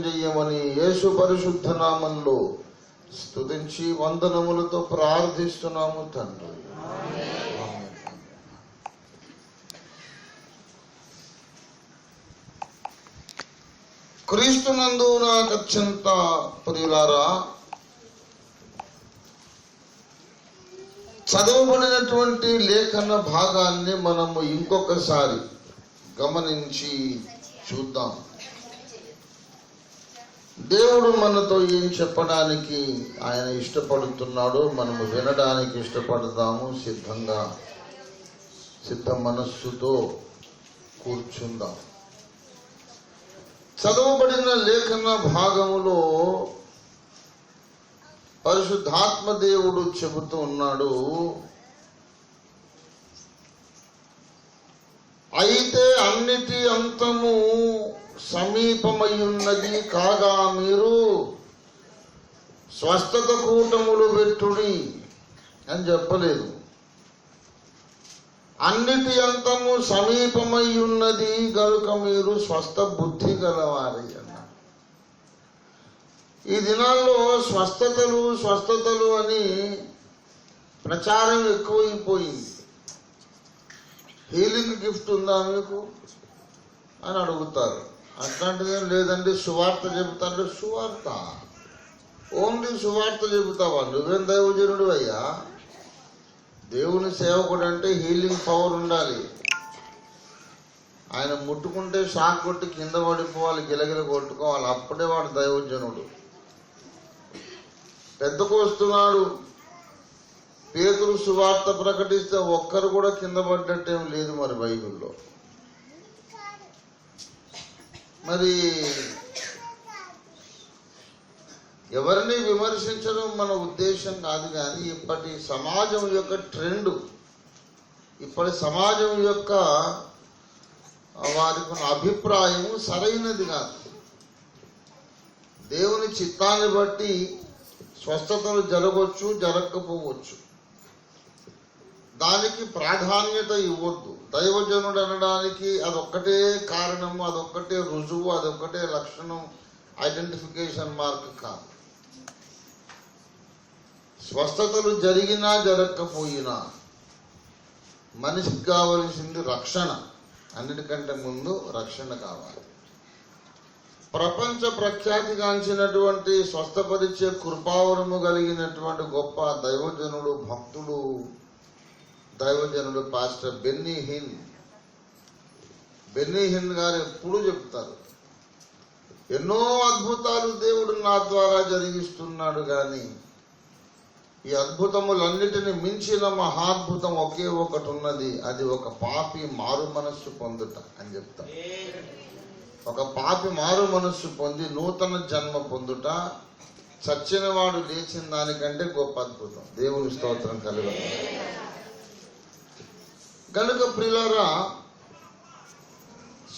చెయ్యమని యేసు పరిశుద్ధ నామంలో స్తుతించి వందనములతో ప్రార్థిస్తున్నాము తండ్రి. క్రీస్తునందు నాకు అత్యంత ప్రియులారా, చదవబడినటువంటి లేఖన భాగాన్ని మనము ఇంకొకసారి గమనించి చూద్దాం. దేవుడు మనతో ఏం చెప్పడానికి ఆయన ఇష్టపడుతున్నాడో మనము వినడానికి ఇష్టపడదాము. సిద్ధ మనస్సుతో కూర్చుందాం. చదవబడిన లేఖన భాగములో పరిశుద్ధాత్మ దేవుడు చెబుతూ ఉన్నాడు, అయితే అన్నిటి అంతము సమీపమయ్యున్నది కాగా మీరు స్వస్థత కూటములు పెట్టుడి అని చెప్పలేదు. అన్నిటి అంతము సమీపమయ్యున్నది గనుక మీరు స్వస్థ బుద్ధి గలవారి అన్నారు. ఈ దినాల్లో స్వస్థతలు అని ప్రచారం ఎక్కువైపోయింది. హీలింగ్ గిఫ్ట్ ఉందా మీకు అని అడుగుతారు. అట్లాంటిదేం లేదండి, సువార్త చెబుతాడు. సువార్త ఓన్లీ సువార్త చెబుతావా? నువ్వేం దైవజనుడు అయ్యా? దేవుని సేవకుడు అంటే హీలింగ్ పవర్ ఉండాలి. ఆయన ముట్టుకుంటే షాక్ కొట్టి కింద పడిపోవాలి, గిలగిల కొట్టుకోవాలి, అప్పుడే వాడు దైవజనుడు. పెద్దకు వస్తున్నాడు, పేతురు సువార్త ప్రకటిస్తే ఒక్కరు కూడా కింద పడ్డట్టేం లేదు మరి బైబిల్లో. మరి ఎవరిని విమర్శించడం మన ఉద్దేశం కాదు, కానీ ఇప్పటి సమాజం యొక్క ట్రెండ్, ఇప్పటి సమాజం యొక్క వారికి అభిప్రాయం సరైనది కాదు. దేవుని చిత్తాన్ని బట్టి స్వస్థతలు జరగవచ్చు, జరగకపోవచ్చు. దానికి ప్రాధాన్యత ఇవ్వద్దు. దైవజనుడు అనడానికి అదొక్కటే కారణము, అదొక్కటే రుజువు, అదొక్కటే లక్షణం, ఐడెంటిఫికేషన్ మార్క్ కాదు. స్వస్థతలు జరిగినా జరగకపోయినా మనిషికి కావలసింది రక్షణ. అన్నిటికంటే ముందు రక్షణ కావాలి. ప్రపంచ ప్రఖ్యాతిగాంచినటువంటి స్వస్థపరిచే కృపావరము కలిగినటువంటి గొప్ప దైవజనుడు, భక్తుడు, దైవజనుడు పాస్టర్ బెన్నీ హిన్ గారు ఎప్పుడు చెప్తారు, ఎన్నో అద్భుతాలు దేవుడు నా ద్వారా జరిగిస్తున్నాడు, కానీ ఈ అద్భుతములన్నిటిని మించిన మహాద్భుతం ఒకే ఒకటి ఉన్నది. అది ఒక పాపి మారు మనస్సు పొందుట అని చెప్తారు. ఒక పాపి మారు మనస్సు పొంది నూతన జన్మ పొందుట చచ్చిన వాడు లేచిన దానికంటే గొప్ప అద్భుతం. దేవుని స్తోత్రం కలుగును. కనుక ప్రియులారా,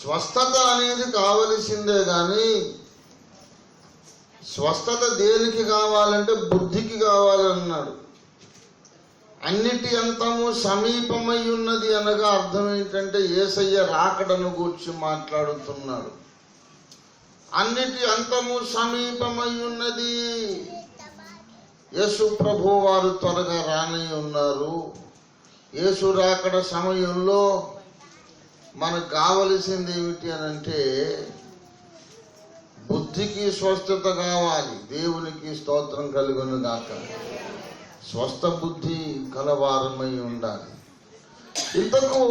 స్వస్థత అనేది కావలసిందే, కానీ స్వస్థత దేనికి కావాలంటే బుద్ధికి కావాలన్నాడు. అన్నిటి అంతము సమీపమై ఉన్నది అనగా అర్థం ఏంటంటే యేసయ్య రాకడను గూర్చి మాట్లాడుతున్నాడు. అన్నిటి అంతము సమీపమై ఉన్నది. యేసు ప్రభు వారు త్వరగా రాని ఉన్నారు. యేసు రాకడ సమయంలో మనకు కావలసింది ఏమిటి అనంటే బుద్ధికి స్వస్థత కావాలి. దేవునికి స్తోత్రం కలుగును గాక. స్వస్థ బుద్ధి కలవారమై ఉండాలి. ఇంతకు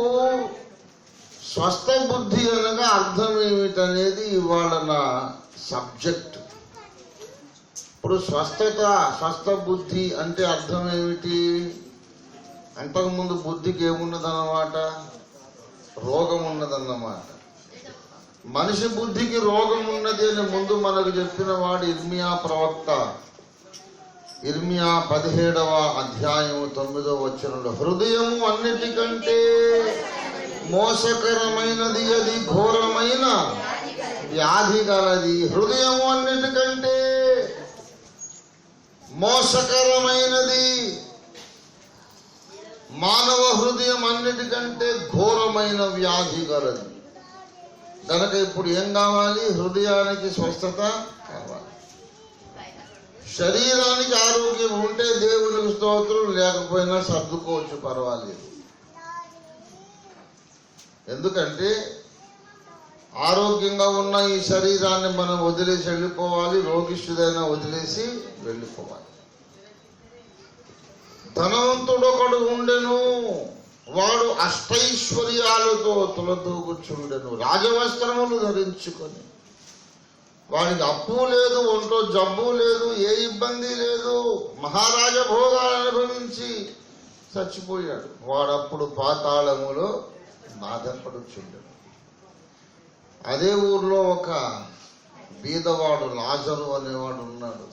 స్వస్థ బుద్ధి అనగా అర్థం ఏమిటనేది ఇవాళ నా సబ్జెక్ట్. ఇప్పుడు స్వస్థ బుద్ధి అంటే అర్థం ఏమిటి? అంతకుముందు బుద్ధికి ఏమున్నదన్నమాట? రోగం ఉన్నదన్నమాట. మనిషి బుద్ధికి రోగం ఉన్నది అని ముందు మనకు చెప్పిన వాడు ఇర్మియా ప్రవక్త. ఇర్మియా 17వ అధ్యాయం 9వ వచనంలో, హృదయము అన్నిటికంటే మోసకరమైనది, అది ఘోరమైన వ్యాధి గలది. హృదయము అన్నిటికంటే మోసకరమైనది, మానవ హృదయం అన్నిటికంటే ఘోరమైన వ్యాధి గలది. కనుక ఇప్పుడు ఏం కావాలి? హృదయానికి స్వస్థత కావాలి, శరీరానికి ఆరోగ్యం ఉంటే దేవునికి స్తోత్రం, లేకపోయినా సర్దుకోవచ్చు, పర్వాలేదు. ఎందుకంటే ఆరోగ్యంగా ఉన్న ఈ శరీరాన్ని మనం వదిలేసి వెళ్ళిపోవాలి, రోగిష్ఠుదైనా వదిలేసి వెళ్ళిపోవాలి. ధనవంతుడు ఒకడు ఉండెను, వాడు అష్టైశ్వర్యాలతో తులతూగుచుండెను, రాజవస్త్రములు ధరించుకొని. వాడికి అప్పు లేదు, ఒంట్లో జబ్బు లేదు, ఏ ఇబ్బంది లేదు, మహారాజ భోగాలు అనుభవించి చచ్చిపోయాడు. వాడప్పుడు పాతాళములో బాధపడుచుండెను. అదే ఊర్లో ఒక బీదవాడు లాజరు అనేవాడు ఉన్నాడు.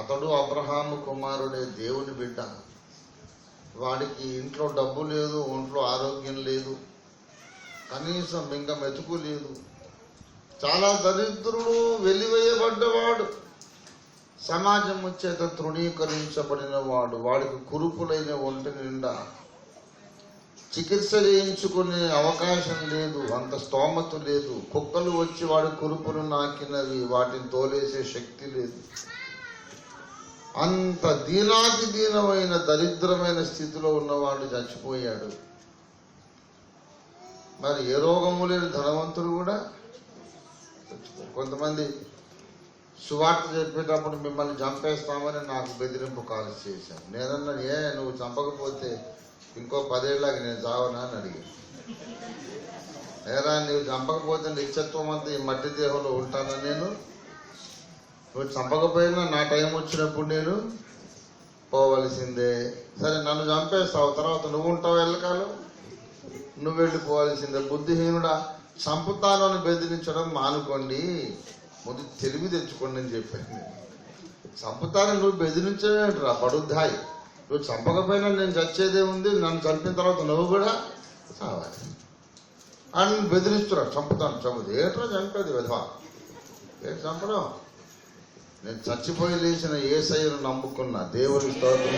అతడు అబ్రహాము కుమారుడే, దేవుని బిడ్డ. వాడికి ఇంట్లో డబ్బు లేదు, ఒంట్లో ఆరోగ్యం లేదు, కనీసం ఇంకా మెతుకు లేదు. చాలా దరిద్రుడు, వెలివేయబడ్డవాడు, సమాజం చేత తృణీకరించబడిన వాడు. వాడికి కురుపులైన ఒంటి నిండా చికిత్స చేయించుకునే అవకాశం లేదు, అంత స్తోమత లేదు. కుక్కలు వచ్చి వాడి కురుపులు నాకినవి, వాటిని తోలేసే శక్తి లేదు. అంత దీనాతి దీనమైన దరిద్రమైన స్థితిలో ఉన్నవాడు చచ్చిపోయాడు. మరి ఏ రోగము లేని ధనవంతుడు కూడా చచ్చిపోయాడు. కొంతమంది సువార్త చెప్పేటప్పుడు మిమ్మల్ని చంపేస్తామని నాకు బెదిరింపు కాల్ చేశాను. నేనన్నా, నువ్వు చంపకపోతే ఇంకో 10 ఏళ్ళకి నేను చావనా అని అడిగాను. ఏరా, నువ్వు చంపకపోతే నిత్యత్వం అంతా ఈ మట్టి దేహంలో ఉంటానా? నువ్వు చంపకపోయినా నా టైం వచ్చినప్పుడు నేను పోవలసిందే. సరే, నన్ను చంపేస్తావు, తర్వాత నువ్వు ఉంటావు ఎల్లకాలం, నువ్వు వెళ్ళిపోవాల్సిందే. బుద్ధిహీనుడా, చంపుతాను అని బెదిరించడం మానుకోండి, ముందు తెలివి తెచ్చుకోండి అని చెప్పాను. చంపుతాను నువ్వు బెదిరించేరా పడుద్దాయి. నువ్వు చంపకపోయినా నేను చచ్చేదే ఉంది, నన్ను చంపిన తర్వాత నువ్వు కూడా చావాలి అని బెదిరిస్తున్నాడు. చంపుతాను ఏట్రా చంపేది విధవా, ఏంటి చంపడం? నేను చచ్చిపోయి లేచిన యేసయ్యను నమ్ముకున్నా, దేవుని స్తోత్రం.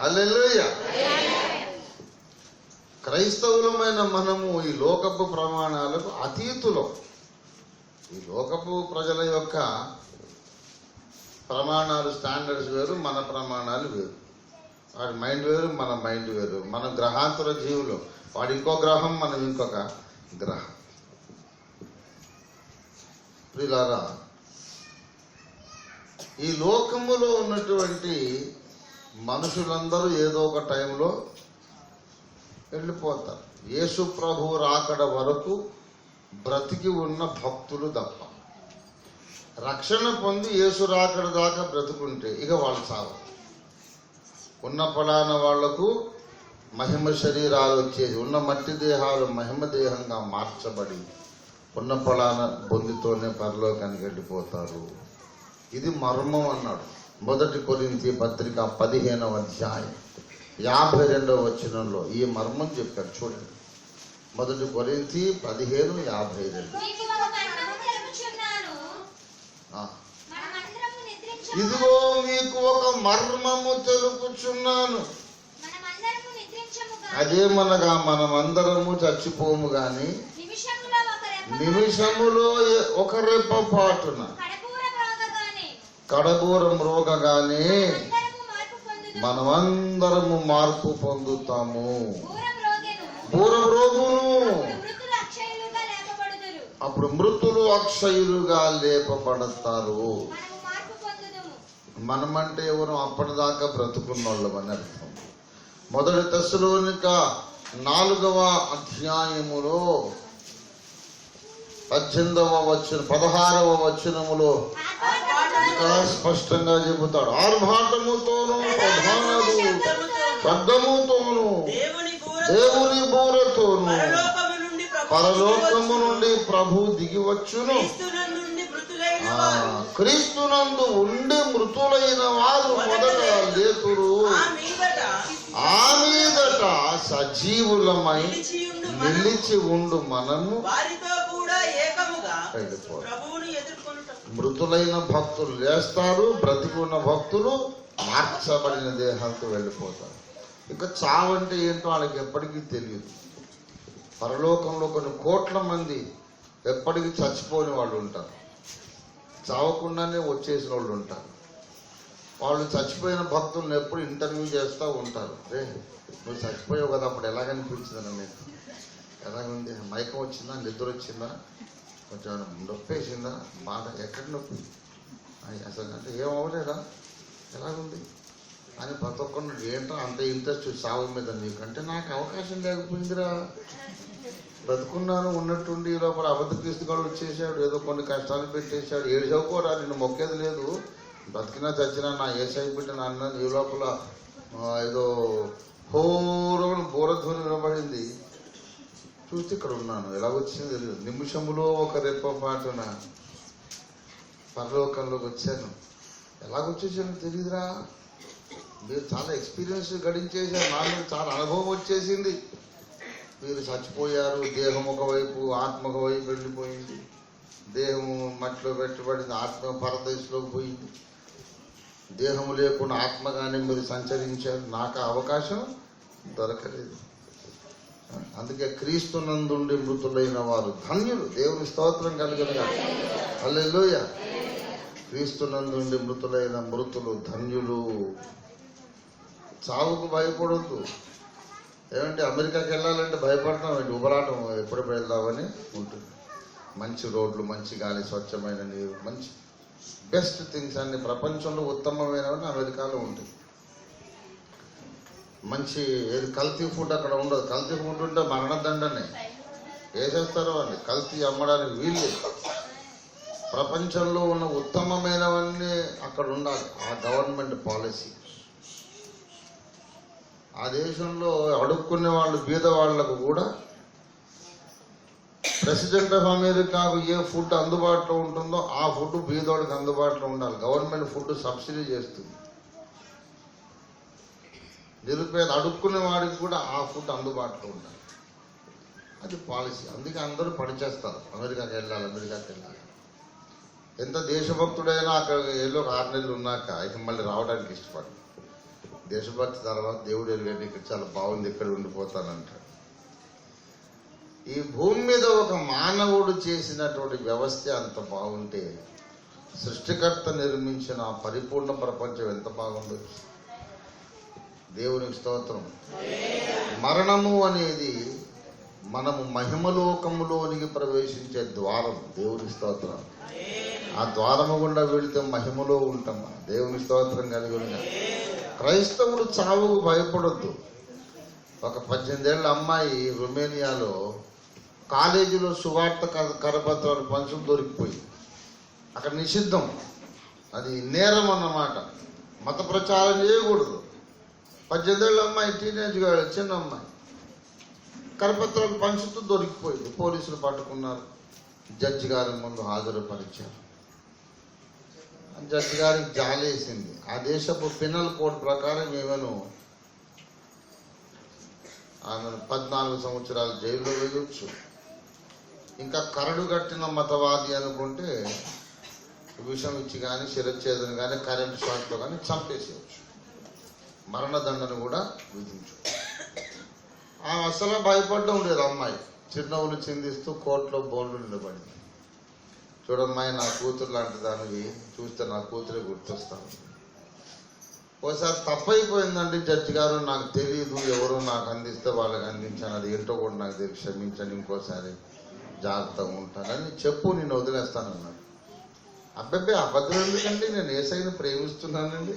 హల్లెలూయా. క్రైస్తవులమైన మనము ఈ లోకపు ప్రమాణాలకు అతీతులం. ఈ లోకపు ప్రజల యొక్క ప్రమాణాలు, స్టాండర్డ్స్ వేరు, మన ప్రమాణాలు వేరు. వాడి మైండ్ వేరు, మన మైండ్ వేరు. మన గ్రహాంతర జీవులు, వాడి ఇంకో గ్రహం, మనం ఇంకొక గ్రహం. ప్రియులారా, ఈ లోకములో ఉన్నటువంటి మనుషులందరూ ఏదో ఒక టైంలో వెళ్ళిపోతారు. యేసు ప్రభు రాకడ వరకు బ్రతికి ఉన్న భక్తులు తప్ప. రక్షణ పొంది యేసు రాకడ దాకా బ్రతుకుంటే ఇక వాళ్ళు చావు. ఉన్న పలాన వాళ్లకు మహిమ శరీరాలు వచ్చేది, ఉన్న మట్టి దేహాలు మహిమ దేహంగా మార్చబడి ఉన్న పలాన బొందితోనే పరలోకానికి వెళ్ళిపోతారు. ఇది మర్మం అన్నాడు. 1 కొరింథీ పత్రిక 15వ అధ్యాయం 52వ వచనంలో ఈ మర్మం చెప్పారు. చూడండి, 1 కొరింథీ 15:52. ఇదిగో మీకు ఒక మర్మము తెలుపుచున్నాను. అదేమనగా మనమందరము చచ్చిపోము గాని నిమిషములో ఒక రెప్ప పాటున కడబూరం రోగగానే మనమందరము మార్పు పొందుతాము. పూర్వం రోగును, అప్పుడు మృతులు అక్షయులుగా లేపబడతారు. మనమంటే ఎవరు? అప్పటిదాకా బ్రతుకున్నోళ్ళం అని అర్థం. 1 తెస్సలోనిక 4వ అధ్యాయములో 16వ వచనములో ఇంకా స్పష్టంగా చెబుతాడు. ఆర్భాటముతోనూ ప్రధానము శబ్దముతోనూ దేవుని బూరతోనూ పరలోకము నుండి ప్రభు దిగివచ్చును. క్రీస్తునందు ఉండి మృతులైన వారు మొదట లేతురు, ఆ మీదట సజీవులమై నిలిచి ఉండు మనము మృతులైన భక్తులు లేస్తారు, బ్రతికి ఉన్న భక్తులు మార్చబడిన దేహాలతో వెళ్ళిపోతారు. ఇక చావంటే ఏంటో వాళ్ళకి ఎప్పటికీ తెలియదు. పరలోకంలో కొన్ని కోట్ల మంది ఎప్పటికీ చచ్చిపోని వాళ్ళు ఉంటారు, చావకుండానే వచ్చేసిన వాళ్ళు ఉంటారు. వాళ్ళు చచ్చిపోయిన భక్తులను ఎప్పుడు ఇంటర్వ్యూ చేస్తూ ఉంటారు. రే నువ్వు చచ్చిపోయావు కదా, అప్పుడు ఎలాగనిపించిందని నీకు, ఎలాగుంది, మైకం వచ్చిందా, నిద్ర వచ్చిందా, కొంచెం నొప్పి వేసిందా, బాధ, ఎక్కడ నొప్పి అసలు అంటే ఏమవలేదా, ఎలాగుంది అని ప్రతి ఒక్కరు ఏంటో అంత ఇంట్రెస్ట్ సాగు మీద నీకంటే. నాకు అవకాశం లేకపోయిందిరా, బ్రతుకున్నాను ఉన్నట్టుండి ఈ లోపల అబద్ధ క్రీస్తుగాడు వచ్చేసాడు, ఏదో కొన్ని కష్టాలు పెట్టేశాడు, ఏడు చదువుకోరా, నిన్ను మొక్కేది లేదు, బ్రతికినా చచ్చినా నా ఏసై బిడ్డ అన్నది. ఈ లోపల ఏదో హోరని బోరధ్వని వినబడింది, చూస్తే ఇక్కడ ఉన్నాను. ఎలా వచ్చింది తెలియదు, నిమిషములో ఒక రెప్పపాటున పరలోకంలోకి వచ్చాను. ఎలాగొచ్చేసాను తెలియదురా. మీరు చాలా ఎక్స్పీరియన్స్ గడించేశారు, నా మీద చాలా అనుభవం వచ్చేసింది. మీరు చచ్చిపోయారు, దేహం ఒకవైపు ఆత్మ ఒకవైపు వెళ్ళిపోయింది, దేహము మట్టిలో పెట్టబడింది, ఆత్మ పరదేశంలోకి పోయింది, దేహము లేకుండా ఆత్మగానే మీరు సంచరించారు. నాకు అవకాశం దొరకలేదు. అందుకే క్రీస్తునందుండి మృతులైన వారు ధన్యులు. దేవుని స్తోత్రం కలుగునుగా. హల్లెలూయా. క్రీస్తునందుండి మృతులైన మృతులు ధన్యులు. చావుకు భయపడొద్దు. ఏమంటే అమెరికాకి వెళ్ళాలంటే భయపడతాం, ఉబరాటం ఎప్పుడు వెళ్దామని ఉంటుంది. మంచి రోడ్లు, మంచి గాలి, స్వచ్ఛమైన నీరు, మంచి బెస్ట్ థింగ్స్ అన్ని ప్రపంచంలో ఉత్తమమైనవన్నీ అమెరికాలో ఉంటాయి. మంచి కల్తీ ఫుడ్ అక్కడ ఉండదు. కల్తీ ఫుడ్ ఉంటే మరణదండనే వేసేస్తారు వాళ్ళు. కల్తీ అమ్మడానికి వీళ్ళు. ప్రపంచంలో ఉన్న ఉత్తమమైనవన్నీ అక్కడ ఉండాలి. ఆ గవర్నమెంట్ పాలసీ. ఆ దేశంలో అడుక్కునే వాళ్ళు, బీద వాళ్లకు కూడా ప్రెసిడెంట్ ఆఫ్ అమెరికాకు ఏ ఫుడ్ అందుబాటులో ఉంటుందో ఆ ఫుడ్ బీదోడికి అందుబాటులో ఉండాలి. గవర్నమెంట్ ఫుడ్ సబ్సిడీ చేస్తుంది. నిరుపేద అడుక్కునే వాడికి కూడా ఆ ఫుడ్ అందుబాటులో ఉండాలి. అది పాలసీ. అందుకే అందరూ పనిచేస్తారు. అమెరికాకి వెళ్ళాలి. ఎంత దేశభక్తుడైనా అక్కడ ఏదో 6 నెలలు ఉన్నాక ఇక మళ్ళీ రావడానికి ఇష్టపడు. దేశభక్తి తర్వాత దేవుడు ఎరుగండి, ఇక్కడ చాలా బాగుంది, ఇక్కడ ఉండిపోతానంటాడు. ఈ భూమి మీద ఒక మానవుడు చేసినటువంటి వ్యవస్థ అంత బాగుంటే సృష్టికర్త నిర్మించిన పరిపూర్ణ ప్రపంచం ఎంత బాగుండొచ్చు. దేవునికి స్తోత్రం. మరణము అనేది మనము మహిమలోకములోనికి ప్రవేశించే ద్వారం. దేవుని స్తోత్రం. ఆ ద్వారము గుండా వెళితే మహిమలో ఉంటాం. దేవుని స్తోత్రం కలిగిన క్రైస్తవుడు చావుకు భయపడొద్దు. ఒక 18 ఏళ్ల అమ్మాయి రొమేనియాలో కాలేజీలో సువార్త కరపత్రాలు పంచులు దొరికిపోయి, అక్కడ నిషిద్ధం, అది నేరం అన్నమాట. మత ప్రచారం చేయకూడదు. 18 ఏళ్ల అమ్మాయి, టీనేజ్ గా చిన్న అమ్మాయి, కరపత్రాలు పంచుతూ దొరికిపోయింది. పోలీసులు పట్టుకున్నారు. జడ్జి గారి ముందు హాజరుపరిచారు. జడ్జి గారికి జాలేసింది. ఆ దేశపు పినల్ కోడ్ ప్రకారం ఆమెను 14 సంవత్సరాలు జైల్లో వేయొచ్చు. ఇంకా కరడు కట్టిన మతవాది అనుకుంటే విషం ఇచ్చి కానీ, శిరచ్ఛేదన కానీ, కరెంట్ షాక్తో కానీ చంపేసేయచ్చు. మరణదండను కూడా విధించు. ఆమె అసలు భయపడడం లేదు. అమ్మాయి చిరునవ్వులు చిందిస్తూ కోర్టులో బోన్లు నిలబడింది. చూడమ్మాయి, నా కూతురు లాంటి దానివి, చూస్తే నా కూతురే గుర్తొస్తాను. ఒకసారి తప్పైపోయిందండి జడ్జి గారు, నాకు తెలియదు, ఎవరో నాకు అందిస్తే వాళ్ళకి అందించాను, అది ఏంటో కూడా నాకు తెలియదు, క్షమించండి, ఇంకోసారి జాగ్రత్తగా ఉంటానని చెప్పు, నేను వదిలేస్తానన్నాడు. అబ్బాయి అబద్ధం ఎందుకండి, నేను యేసయ్యను ప్రేమిస్తున్నానండి,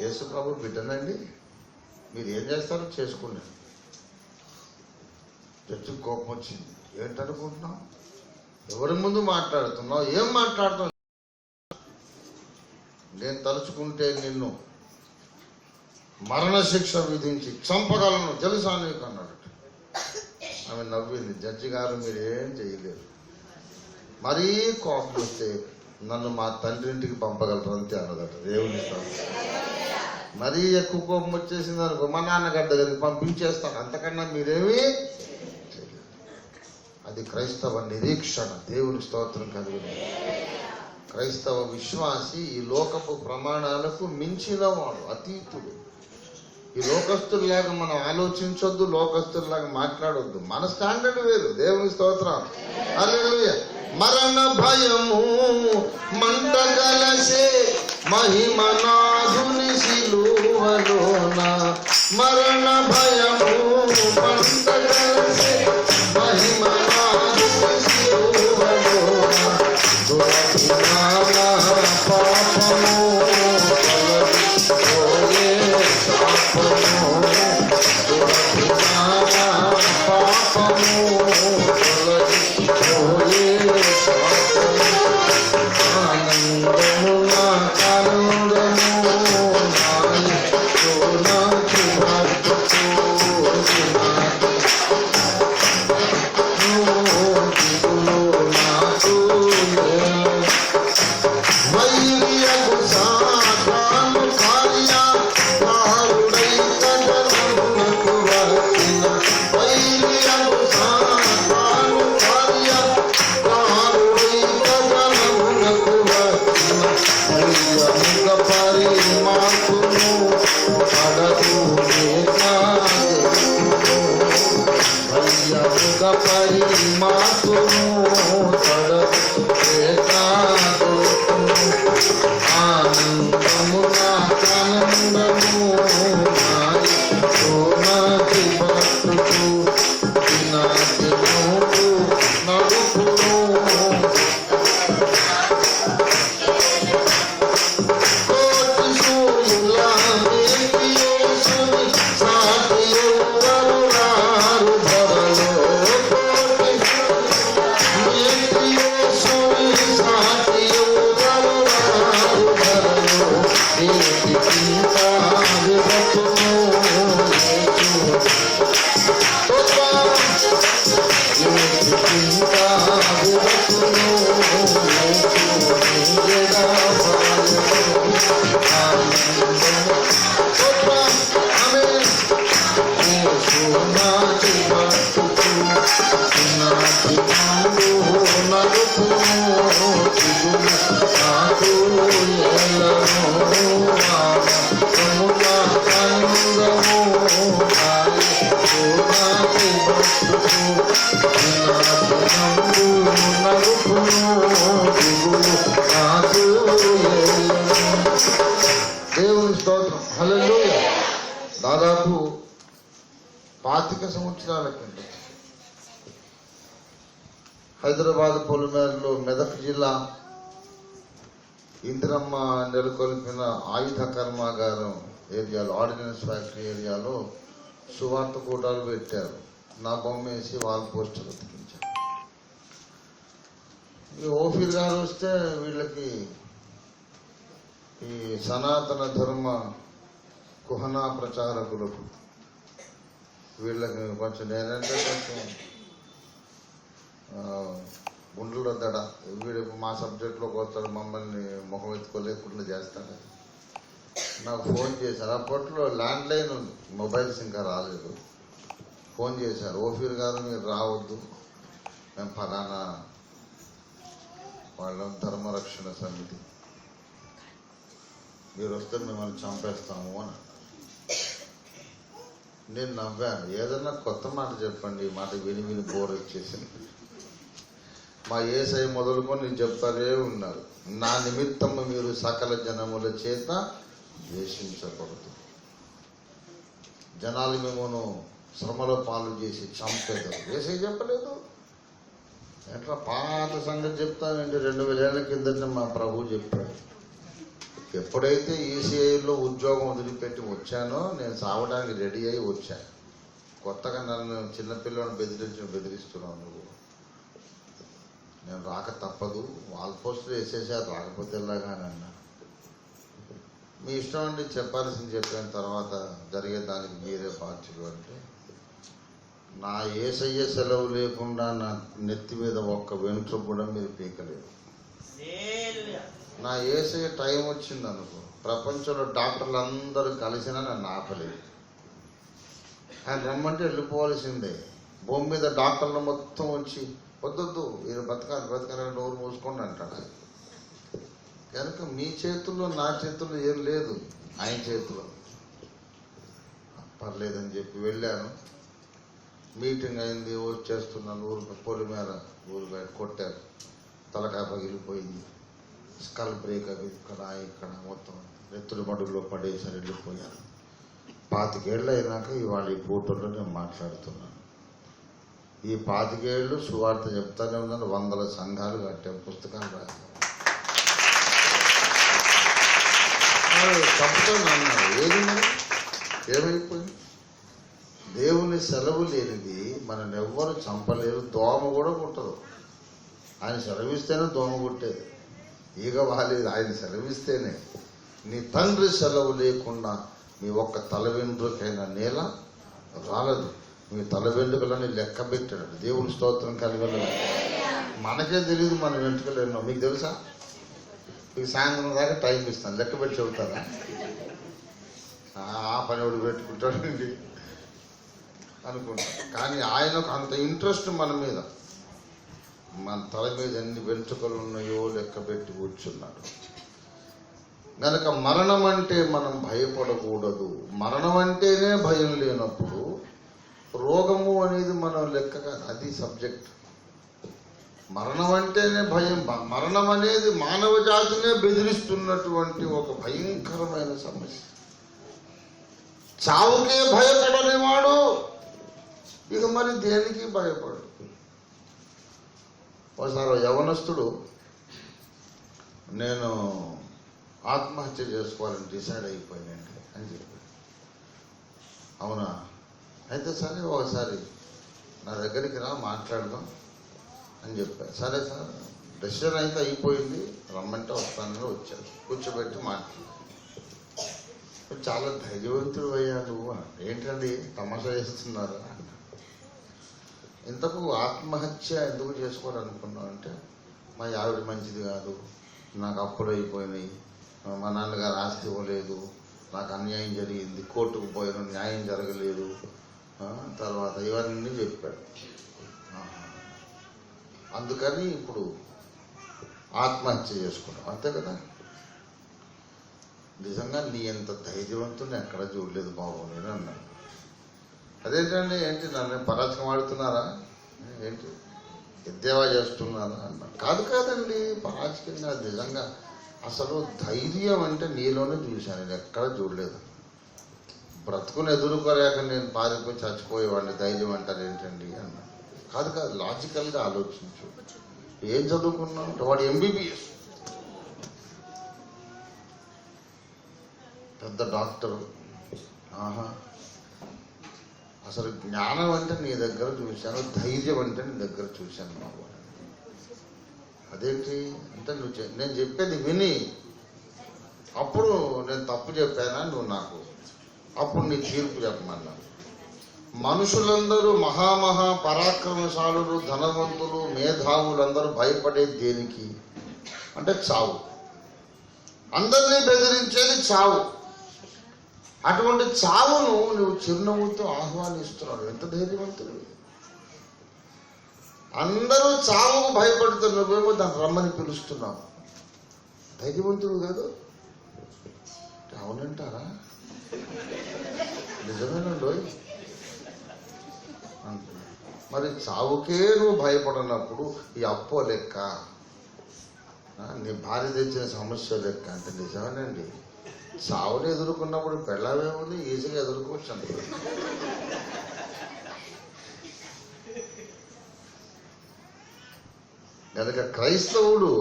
యేసు ప్రభు బిడ్డనండి, మీరు ఏం చేస్తారో చేసుకోండి. జడ్జికి కోపం వచ్చింది. ఏంటనుకుంటున్నావు, ఎవరి ముందు మాట్లాడుతున్నావు, ఏం మాట్లాడుతున్నావు, నేను తలుచుకుంటే నిన్ను మరణశిక్ష విధించి చంపగలను, తెలుసా నీకు అన్నాడు. ఆమె నవ్వింది. జడ్జి గారు, మీరు ఏం చేయలేరు, మరీ కోపం వస్తే నన్ను మా తండ్రింటికి పంపగలరు అంతే అన్నదట. దేవుని మరీ ఎక్కువ కోపం వచ్చేసింది అనుకో, మా నాన్నగారి దగ్గరికి పంపించేస్తాను, అంతకన్నా మీరేమీ చేయలేరు. అది క్రైస్తవ నిరీక్షణ. దేవుని స్తోత్రం కలిగింది. క్రైస్తవ విశ్వాసి ఈ లోకపు ప్రమాణాలకు మించిన వాడు, అతీతుడు. ఈ లోకస్తుల్లాగా మనం ఆలోచించొద్దు, లోకస్తుల్లాగా మాట్లాడొద్దు. మన స్టాండర్డ్ వేరు. దేవుని స్తోత్రం. హల్లెలూయా. మరణ భయము మంట కలసే మహిమనాథుని సిలువలోన, మరణ భయము మంట కలసే మహిమనాథుని సిలువలోన, దురభిమాన పాపము తొలగిపోయే శాపము, దురభిమాన పాపము తొలగిపోయే శాపము, ఆనందము నా కానుడము నాయకునకు భక్తుకు దిగులు నాకు వైర్యకు సాతాను కార్య కారుడై కదలమునకు వచ్చిన, వైర్యకు సాతాను కార్య కారుడై కదలమునకు వచ్చిన, వైర్యముగ పరిమార్పును పడదు వైర్యముగ పరిమార్పును పడదు ఆనందము నానందము నాయకునకు భక్తుకు దినదినము నడుపును, కోటి సూర్యుల నీతి యేసుని సాటి ఎవ్వరు రారు ధరలో, కోటి నీతి యేసుని సాటి ఎవ్వరు రారు ధరలో, నీతి చింత విరతును యేసు నీతి చింత విరతును యేసు నిజడా పాలెను ఆనందము స్తోత్రం. ఆమేన్. యేసు నాటి భక్తుకు నాటి మందు నడుపును, దిగులు నాకు ఎలను ఆనందము నా ఆనందము యేసు నాటి భక్తుకు నాటి మందు నడుపును, దిగులు నాకు ఎలను. దేవుని స్తోత్రం. హల్లెలూయా. దాదాపు 25 సంవత్సరాల కింద హైదరాబాద్ పొలిమేరలో మెదక్ జిల్లా ఇందిరమ్మ నెలకొల్పిన ఆయుధ కర్మాగారం ఏరియాలో, ఆర్డినెన్స్ ఫ్యాక్టరీ ఏరియాలో సువార్త కూటాలు పెట్టారు. నా బొమ్మ వేసి వాల్ పోస్టర్ అతికించారు. ఈ ఓఫీర్ గారు వస్తే వీళ్ళకి ఈ సనాతన ధర్మ కుహనా ప్రచారకులకు వీళ్ళకి కొంచెం నేనంటే కొంచెం గుండెల్లో దడ, వీడు మా సబ్జెక్ట్లోకి వస్తాడు, మమ్మల్ని ముఖం ఎత్తుకోలేకుండా చేస్తాడు. నాకు ఫోన్ చేశారు. అప్పట్లో ల్యాండ్ లైన్ ఉంది, మొబైల్స్ ఇంకా రాలేదు. ఫోన్ చేశారు, ఓఫీర్ గారు మీరు రావద్దు, మేము ఫలానా వాళ్ళ ధర్మరక్షణ సమితి, మీరు వస్తే మిమ్మల్ని చంపేస్తాము అని. నేను నవ్వాను. ఏదన్నా కొత్త మాట చెప్పండి, ఈ మాట విని విని బోర్ వచ్చేసింది. మా యేసయ్య మొదలుకొని నేను చెప్తారే ఉన్నారు, నా నిమిత్తము మీరు సకల జనముల చేత ద్వేషించకూడదు, జనాలు మిమ్మల్ని శ్రమలో పాలు చేసి చంపేదారు. యేసయ్య చెప్పలేదు. ఎట్లా పాత సంగతి చెప్తానంటే 2000 ఏళ్ల కిందట మా ప్రభు చెప్పాడు. ఎప్పుడైతే ఈసీఐలో ఉద్యోగం వదిలిపెట్టి వచ్చానో నేను సావడానికి రెడీ అయి వచ్చాను. కొత్తగా నన్ను చిన్నపిల్లని బెదిరిస్తున్నావు నువ్వు, నేను రాక తప్పదు, వాల్ పోస్టర్ వేసేసారు, రాకపోతే ఎలాగానన్నా. మీ ఇష్టం అండి, చెప్పాల్సింది చెప్పిన తర్వాత జరిగేదానికి మీరే బాధ్యులు అంటే, నా యేసయ్య సెలవు లేకుండా నా నెత్తి మీద ఒక్క వెనుక కూడా మీరు పీకలేదు. నా యేసయ్య టైం వచ్చింది అనుకో, ప్రపంచంలో డాక్టర్లు అందరూ కలిసినా నన్ను ఆపలేదు. ఆయన రమ్మంటే వెళ్ళిపోవాల్సిందే. భూమి మీద డాక్టర్లు మొత్తం వచ్చి వద్దొద్దు వీరు బతకాలని నోరు మూసుకోండి అంటాడు. కనుక మీ చేతుల్లో నా చేతుల్లో ఏం లేదు, ఆయన చేతిలో. పర్లేదని చెప్పి వెళ్ళాను. మీటింగ్ అయింది, వచ్చేస్తున్నాను. ఊరు పొలిమేర ఊరు బయట కొట్టారు, తలకాయ పగిలిపోయింది, స్కల్ బ్రేక్ అవి ఇక్కడ మొత్తం నెత్తుడి మడుగులో పడేసారి వెళ్ళిపోయారు. 25 ఏళ్ళు అయినాక ఇవాళ ఈ ఫోటోలో నేను మాట్లాడుతున్నాను. ఈ 25 ఏళ్ళు సువార్త చెప్తానే ఉన్నాను. 100 సంఘాలు కట్టాం, పుస్తకాలు రాశాను. తప్పుతాను అన్నారు. ఏది మరి ఏమైపోయింది? దేవుని సెలవు లేనిది మనల్ని ఎవ్వరు చంపలేరు, దోమ కూడా కుట్టదు. ఆయన సెలవిస్తేనే దోమ కుట్టేది, ఈగ వాలేదు. ఆయన సెలవిస్తేనే. నీ తండ్రి సెలవు లేకుండా మీ ఒక్క తల వెంట్రుకైనా నేల రాలదు. మీ తల వెంట్రుకలని లెక్క పెట్టాడు దేవుని స్తోత్రం కలిగి. మనకే తెలియదు మన వెంట్రుకలు ఎన్నో. మీకు తెలుసా? మీకు సాయంత్రం దాకా టైం ఇస్తాను, లెక్క పెట్టి చెబుతారా? ఆ పని ఒకటి పెట్టుకుంటాడండి అనుకుంటా. కానీ ఆయనకు అంత ఇంట్రెస్ట్ మన మీద, మన తల మీద ఎన్ని వెంట్రుకలు ఉన్నాయో లెక్క పెట్టి కూర్చున్నాడు. గనక మరణం అంటే మనం భయపడకూడదు. మరణం అంటేనే భయం లేనప్పుడు రోగము అనేది మనం లెక్క కాదు, అది సబ్జెక్ట్. మరణం అంటేనే భయం. మరణం అనేది మానవ జాతినే బెదిరిస్తున్నటువంటి ఒక భయంకరమైన సమస్య. చావుకే భయపడని వాడు ఇక మరి దేనికి భయపడు. ఒకసారి యవనస్తుడు, నేను ఆత్మహత్య చేసుకోవాలని డిసైడ్ అయిపోయానండి అని చెప్పాడు. అవునా, అయితే సరే ఒకసారి నా దగ్గరికి రా మాట్లాడదాం అని చెప్పాను. సరే సార్, డెసిషన్ అయితే అయిపోయింది, రమ్మంటే వస్తానని వచ్చాను. కూర్చోబెట్టి మాట్లాడు. చాలా ధైర్యవంతుడు అయ్యా నువ్వు. ఏంటండి తమాషా చేస్తున్నారు అన్న. ఇంతకు ఆత్మహత్య ఎందుకు చేసుకోవాలనుకున్నావు అంటే, మా ఆవిడ మంచిది కాదు, నాకు అప్పులు అయిపోయినాయి, మా నాన్నగారు ఆస్తి ఇవ్వలేదు, నాకు అన్యాయం జరిగింది, కోర్టుకు పోయిన న్యాయం జరగలేదు, తర్వాత ఇవన్నీ చెప్పాడు. అందుకని ఇప్పుడు ఆత్మహత్య చేసుకున్నాం, అంతే కదా. నిజంగా నీ ఎంత ధైర్యవంతుని ఎక్కడ చూడలేదు బాబు నేను అన్నాను. అదేంటండి, ఏంటి నన్ను పరాచకం ఆడుతున్నారా, ఏంటి ఎద్దేవా చేస్తున్నారా అన్నా. కాదండి, పరాచకంగా నిజంగా అసలు ధైర్యం అంటే నీలోనే చూశాను, నేను ఎక్కడ చూడలేదు. బ్రతుకుని ఎదుర్కోలేక నేను పారిపోయి చచ్చిపోయేవాడిని, ధైర్యం అంటారు ఏంటండి అన్నా. కాదు లాజికల్గా ఆలోచించు. ఏం చదువుకున్నావు? వాడు MBBS, పెద్ద డాక్టరు. అసలు జ్ఞానం అంటే నీ దగ్గర చూశాను, ధైర్యం అంటే నీ దగ్గర చూశాను బాబు. అదేంటి అంటే నేను చెప్పేది విని అప్పుడు నేను తప్పు చెప్పానా నువ్వు నాకు, అప్పుడు నీ తీర్పు చెప్పమన్నా. మనుషులందరూ మహామహా పరాక్రమశాలులు, ధనవంతులు, మేధావులందరూ భయపడేది దేనికి అంటే చావు. అందరినీ బెదిరించేది చావు. అటువంటి చావును నువ్వు చిరునవ్వుతో ఆహ్వానిస్తున్నావు. ఎంత ధైర్యవంతుడు. అందరూ చావుకు భయపడుతున్న నువ్వేమో దాన్ని రమ్మని పిలుస్తున్నావు. ధైర్యవంతుడు కాదు. అవునంటారా? నిజమేనండి. మరి చావుకే నువ్వు భయపడినప్పుడు ఈ అప్పో లెక్క, నీ భార్య తెచ్చిన సమస్య లెక్క అంటే నిజమేనండి. చావుని ఎదుర్కొన్నప్పుడు పెళ్ళామేముంది, ఈజీగా ఎదుర్కోవచ్చు అంట. కనుక క్రైస్తవుడు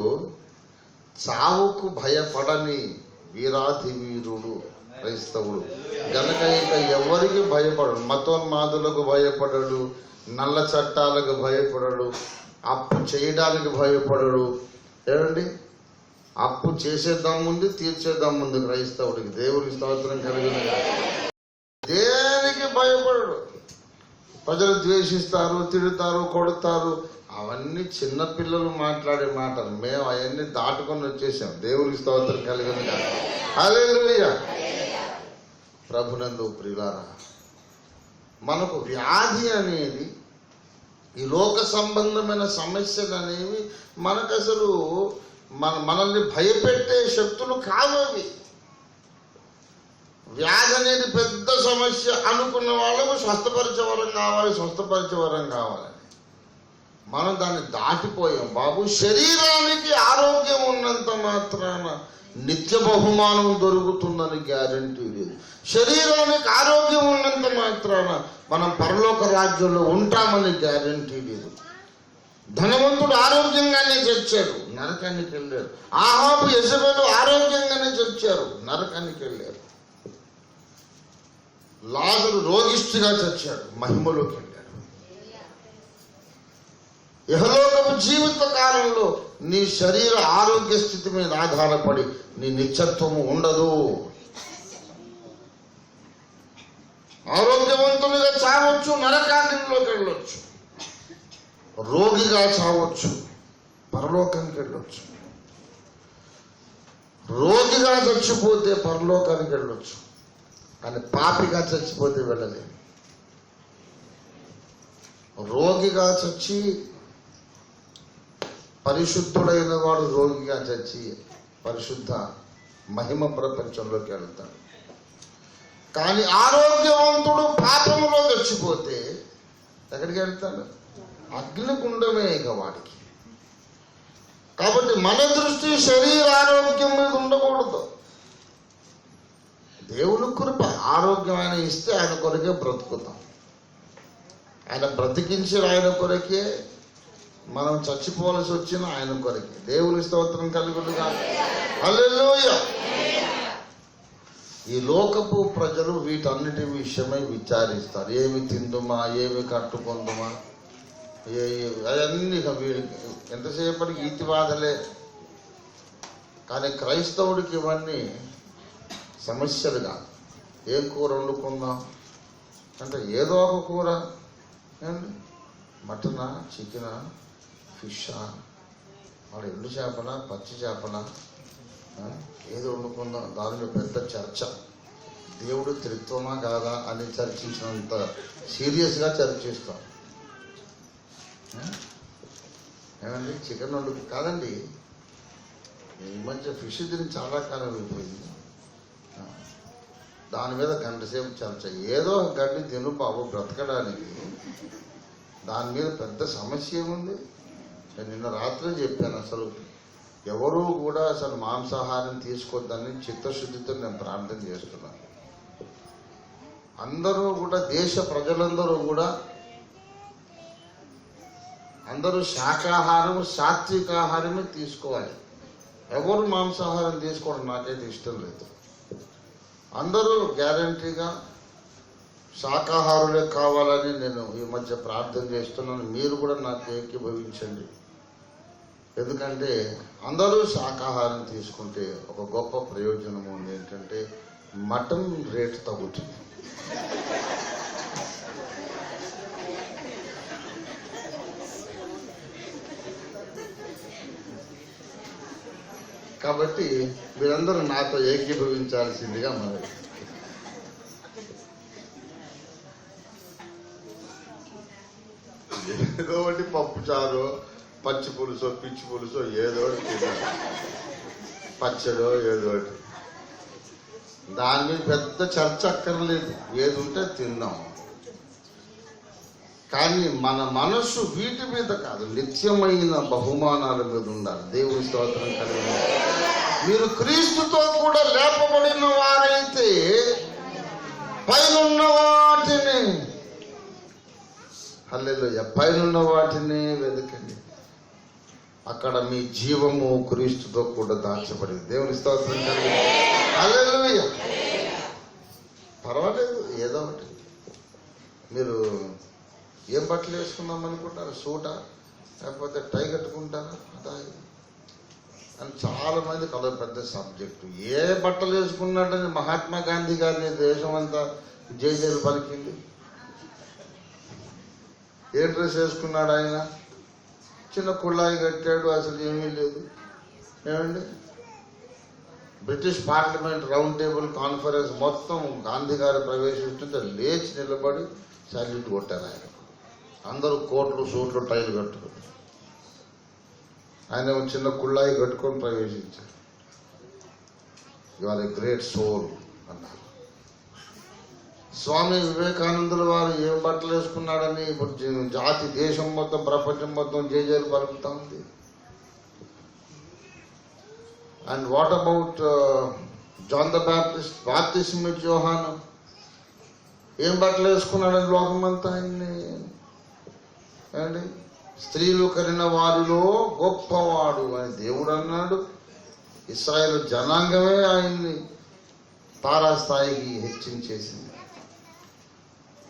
చావుకు భయపడని వీరాధి వీరుడు క్రైస్తవుడు. గనక ఇంకా ఎవరికి భయపడడు. మతోన్మాదులకు భయపడడు, నల్ల చట్టాలకు భయపడడు, అప్పు చేయడానికి భయపడడు. ఏమండి, అప్పు చేసేద్దాం ముందు, తీర్చేద్దాం ముందు క్రైస్తవుడికి. దేవుడికి స్తోత్రం కలిగిన. దేనికి భయపడడు. ప్రజలు ద్వేషిస్తారు, తిడతారు, కొడతారు, అవన్నీ చిన్నపిల్లలు మాట్లాడే మాటలు. మేము అవన్నీ దాటుకొని వచ్చేసాం. దేవునికి స్తోత్రం కలిగిన. హల్లెలూయా. ప్రభునందు ప్రియులారా, మనకు వ్యాధి అనేది, ఈ లోక సంబంధమైన సమస్యలు అనేవి మనకు అసలు మనల్ని భయపెట్టే శక్తులు కావవి. వ్యాధి అనేది పెద్ద సమస్య అనుకున్న వాళ్ళకు స్వస్థపరిచే వరం కావాలని మనం దాన్ని దాటిపోయాం బాబు. శరీరానికి ఆరోగ్యం ఉన్నంత మాత్రాన నిత్య బహుమానం దొరుకుతుందని గ్యారంటీ లేదు. శరీరానికి ఆరోగ్యం ఉన్నంత మాత్రాన మనం పరలోక రాజ్యంలో ఉంటామని గ్యారంటీ లేదు. ధనవంతుడు ఆరోగ్యంగానే చచ్చాడు, నరకానికి వెళ్ళాడు. ఆహాబు యెజెబెలు ఆరోగ్యంగానే చచ్చారు, నరకానికి వెళ్ళారు. లాజరు రోగిష్ఠిగా చచ్చాడు, మహిమలోకి వెళ్ళాడు. ఇహలోకపు జీవిత కాలంలో నీ శరీర ఆరోగ్య స్థితి మీద ఆధారపడి నీ నిత్యత్వము ఉండదు. ఆరోగ్యవంతునిగా చావచ్చు, నరకాగ్నిలోకి వెళ్ళొచ్చు. రోగిగా చావచ్చు, పరలోకానికి వెళ్ళొచ్చు. రోగిగా చచ్చిపోతే పరలోకానికి వెళ్ళొచ్చు, కానీ పాపిగా చచ్చిపోతే వెళ్ళలేదు. రోగిగా చచ్చి పరిశుద్ధుడైన వాడు రోగిగా చచ్చి పరిశుద్ధ మహిమ ప్రపంచంలోకి వెళ్తాడు. కానీ ఆరోగ్యవంతుడు పాపంలో చచ్చిపోతే ఎక్కడికి వెళ్తాడు? అగ్నిగుండమే ఇక వాడికి. కాబట్టి మన దృష్టి శరీరారోగ్యం మీద ఉండకూడదు. దేవుని కృప ఆరోగ్యం ఆయన ఇస్తే ఆయన కొరకే బ్రతుకుతాం. ఆయన బ్రతికించి ఆయన కొరకే, మనం చచ్చిపోవలసి వచ్చిన ఆయన కొరకే. దేవుని స్తోత్రం కలుగునుగా. హల్లెలూయా. ఈ లోకపు ప్రజలు వీటన్నిటి విషయమై విచారిస్తారు. ఏమి తిందుమా, ఏమి కట్టుకుందుమా, అవన్నీ ఎంతసేపటికి ఈతివాదలే. కానీ క్రైస్తవుడికి ఇవన్నీ సమస్యలు కాదు. ఏం కూర వండుకుందాం అంటే ఏదో ఒక కూర, మటనా, చికెనా, ఫిషా, వాడు ఎండు చేపనా, పచ్చి చేపనా, ఏదో వండుకుందాం. దానిలో పెద్ద చర్చ. దేవుడు త్రిత్వమా కాదా అని చర్చించినంత సీరియస్గా చర్చిస్తాం. ఏమండి చికెన్ వండుకు కాదండి, ఈ మధ్య ఫిష్ తిని చాలా కాలం అయిపోయింది. దాని మీద గంట సేపు చర్చ. ఏదో ఒక గడ్డి తిను బాబు బ్రతకడానికి, దాని మీద పెద్ద సమస్య ఏముంది? నేను నిన్న రాత్రి చెప్పాను, అసలు ఎవరూ కూడా అసలు మాంసాహారం తీసుకోవద్దని చిత్తశుద్ధితో నేను ప్రార్థన చేస్తున్నాను. అందరూ కూడా, దేశ ప్రజలందరూ కూడా అందరూ శాకాహారం, సాత్వికాహారమే తీసుకోవాలి. ఎవరు మాంసాహారం తీసుకోవడం నాకైతే ఇష్టం లేదు. అందరూ గ్యారంటీగా శాకాహారులే కావాలని నేను ఈ మధ్య ప్రార్థన చేస్తున్నాను. మీరు కూడా నాకు ఏకీభవించండి. ఎందుకంటే అందరూ శాకాహారం తీసుకుంటే ఒక గొప్ప ప్రయోజనం ఉంది. ఏంటంటే మటన్ రేటు తగ్గుతుంది. కాబట్టి మీరందరూ నాతో ఏకీభవించాల్సిందిగా మనవి. ఏదో ఒకటి పప్పు చారు, పచ్చి పులుసో, పిచ్చి పులుసో ఏదో ఒకటి తినాలి, పచ్చడో ఏదో ఒకటి. దాని మీద పెద్ద చర్చ అక్కర్లేదు, ఏది ఉంటే తిందాం. కానీ మన మనస్సు వీటి మీద కాదు, నిత్యమైన బహుమానాల మీద ఉండాలి. దేవుని స్తోత్రం కలిగి. మీరు క్రీస్తుతో కూడా లేపబడిన వారైతే పైనున్న వాటిని, హల్లెలూయా, పైనున్న వాటిని వెతకండి. అక్కడ మీ జీవము క్రీస్తుతో కూడా దాచబడింది. దేవుని స్తోత్రం కలిగి. హల్లెలూయా. పర్వాలేదు, ఏదో ఒకటి. మీరు ఏం బట్టలు వేసుకుందాం అనుకుంటారు? సూటా, లేకపోతే టై కట్టుకుంటారా? అదా అని చాలా మంది కలర్ పెద్ద సబ్జెక్టు. ఏ బట్టలు వేసుకున్నాడని మహాత్మా గాంధీ గారిని దేశం అంతా జైలు పలికింది. ఏ డ్రెస్ వేసుకున్నాడు ఆయన? చిన్న కుళ్ళాయి కట్టాడు, అసలు ఏమీ లేదు. ఏమండి, British parliament round table conference మొత్తం గాంధీ గారు ప్రవేశిస్తుంటే లేచి నిలబడి సల్యూట్ కొట్టారు ఆయన. అందరూ కోట్లు, సూట్లు, టైలు కట్టుకుని, ఆయన చిన్న కుళ్ళాయి కట్టుకొని ప్రవేశించారు. You are a great soul అన్నారు. స్వామి వివేకానందుల వారు ఏం బట్టలు వేసుకున్నాడని జాతి దేశం మొత్తం ప్రపంచం మొత్తం జేజేలు పలుకుతా ఉంది. And what about John the Baptist, బాప్తిస్మిక్ యోహాను ఏం బట్టలు వేసుకున్నాడని లోకమంతా ఆయన్ని అండి స్త్రీలు కరిన వారిలో గొప్పవాడు అని దేవుడు అన్నాడు. ఇశ్రాయేలు జనాంగమే ఆయన్ని తారాస్థాయికి హెచ్చించేసింది.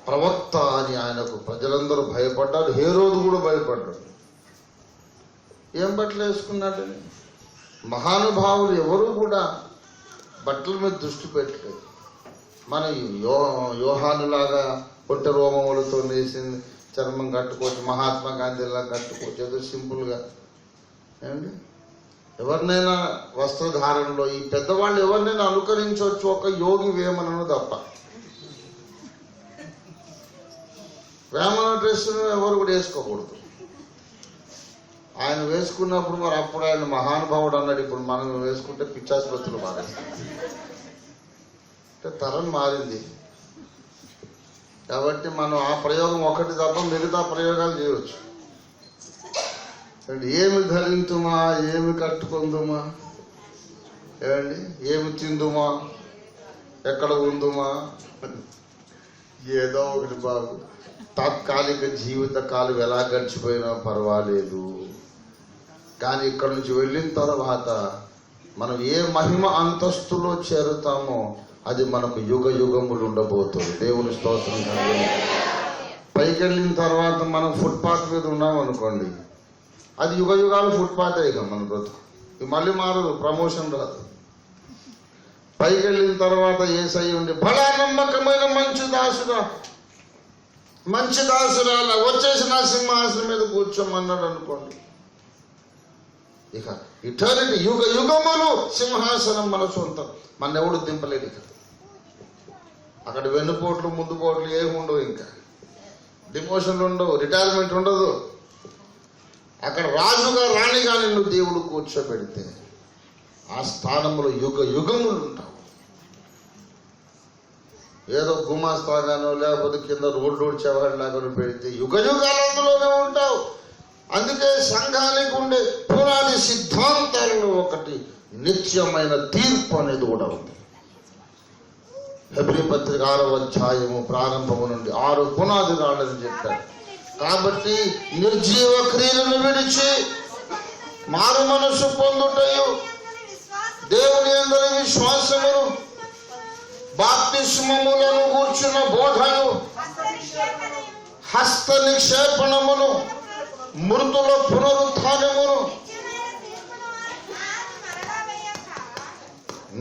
ప్రవక్త అని ఆయనకు ప్రజలందరూ భయపడ్డారు. హేరోదు కూడా భయపడ్డాడు. ఏం బట్టలు వేసుకున్నాడని మహానుభావులు ఎవరు కూడా బట్టల మీద దృష్టి పెట్టలేదు. మన యోహానులాగా పొట్టె రోమములతో వేసింది చర్మం కట్టుకోవచ్చు, మహాత్మా గాంధీలా కట్టుకోవచ్చు, ఏదో సింపుల్గా ఏమండి. ఎవరినైనా వస్త్రధారణలో ఈ పెద్దవాళ్ళు ఎవరినైనా అనుకరించవచ్చు, ఒక యోగి వేమనను తప్ప. వేమన డ్రెస్సును ఎవరు కూడా వేసుకోకూడదు. ఆయన వేసుకున్నప్పుడు మరి అప్పుడు ఆయన మహానుభావుడు అన్నాడు. ఇప్పుడు మనం వేసుకుంటే పిచ్చాసుపత్రులు మారేస్తాం. అంటే తరం మారింది కాబట్టి మనం ఆ ప్రయోగం ఒకటి తప్ప మిగతా ప్రయోగాలు చేయవచ్చు. ఏమి ధరింతుమా, ఏమి కట్టుకుందుమా, ఏమండి, ఏమి తిందుమా, ఎక్కడ ఉందుమా, ఏదో ఒకటి బాగు. తాత్కాలిక జీవిత కాలం ఎలా గడిచిపోయినా పర్వాలేదు, కానీ ఇక్కడ నుంచి వెళ్ళిన తర్వాత మనం ఏ మహిమ అంతస్తులో చేరుతామో అది మనకు యుగ యుగములు ఉండబోతుంది. దేవుని స్తోత్రం. పైకి వెళ్ళిన తర్వాత మనం ఫుట్పాత్ మీద ఉన్నాం అనుకోండి, అది యుగ యుగాలు ఫుట్పాతే. ఇక మన బ్రతుకు మళ్ళీ మారదు, ప్రమోషన్ రాదు. పైకి వెళ్ళిన తర్వాత యేసై ఉండి బలా నమ్మకమైన మంచి దాసురాల వచ్చేసి నా సింహాసనం మీద కూర్చోమన్నాడు అనుకోండి. ఇక ఇటర్నిటీ యుగ యుగములు సింహాసనం మన సొంతం. మన ఎవడు దింపలేడు. ఇక అక్కడ వెన్నుపోట్లు ముందు పోట్లు ఏమి ఉండవు, ఇంకా డిమోషన్లు ఉండవు, రిటైర్మెంట్ ఉండదు. అక్కడ రాజుగా రాణిగా నిన్ను దేవుడు కూర్చోబెడితే ఆ స్థానంలో యుగ యుగములు ఉంటావు. ఏదో గుమాస్తాగానో లేకపోతే కింద రోడ్డు చెవాడిలాగా పెడితే యుగ యుగాలు అందులోనే ఉంటావు. అందుకే సంఘానికి ఉండే పునాది సిద్ధాంతాలలో ఒకటి నిత్యమైన తీర్పు అనేది కూడా ఉంది. హెబ్రీ పత్రిక 6వ అధ్యాయము ప్రారంభము నుండి 6 పునాది రాళ్ళని చెప్పారు. కాబట్టి నిర్జీవ క్రియలను విడిచి మారు మనసు పొందుటయు, దేవుని యందలి విశ్వాసమును, బాప్తిస్మములను కూర్చున్న బోధను, హస్త నిక్షేపణమును, మృతుల పునరుత్థానమును,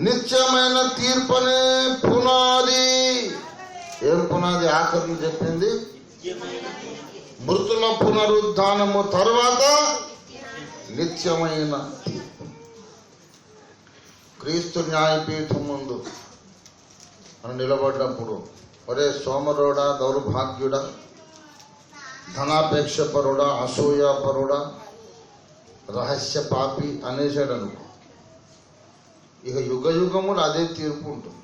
నిత్యమైన తీర్పనే పునాది. ఏం పునాది? ఆఖరిని చెప్పింది మృతుల పునరుద్ధానము తర్వాత నిత్యమైన తీర్పు. క్రీస్తు న్యాయపీఠం ముందు మనం నిలబడినప్పుడు ఒరే సోమరుడా, దౌర్భాగ్యుడా, ధనాపేక్ష పరుడా, అసూయాపరుడా, రహస్య పాపి అనేసాడు అనుకో, ఇక యుగ యుగములు అదే తీర్పు ఉంటుంది.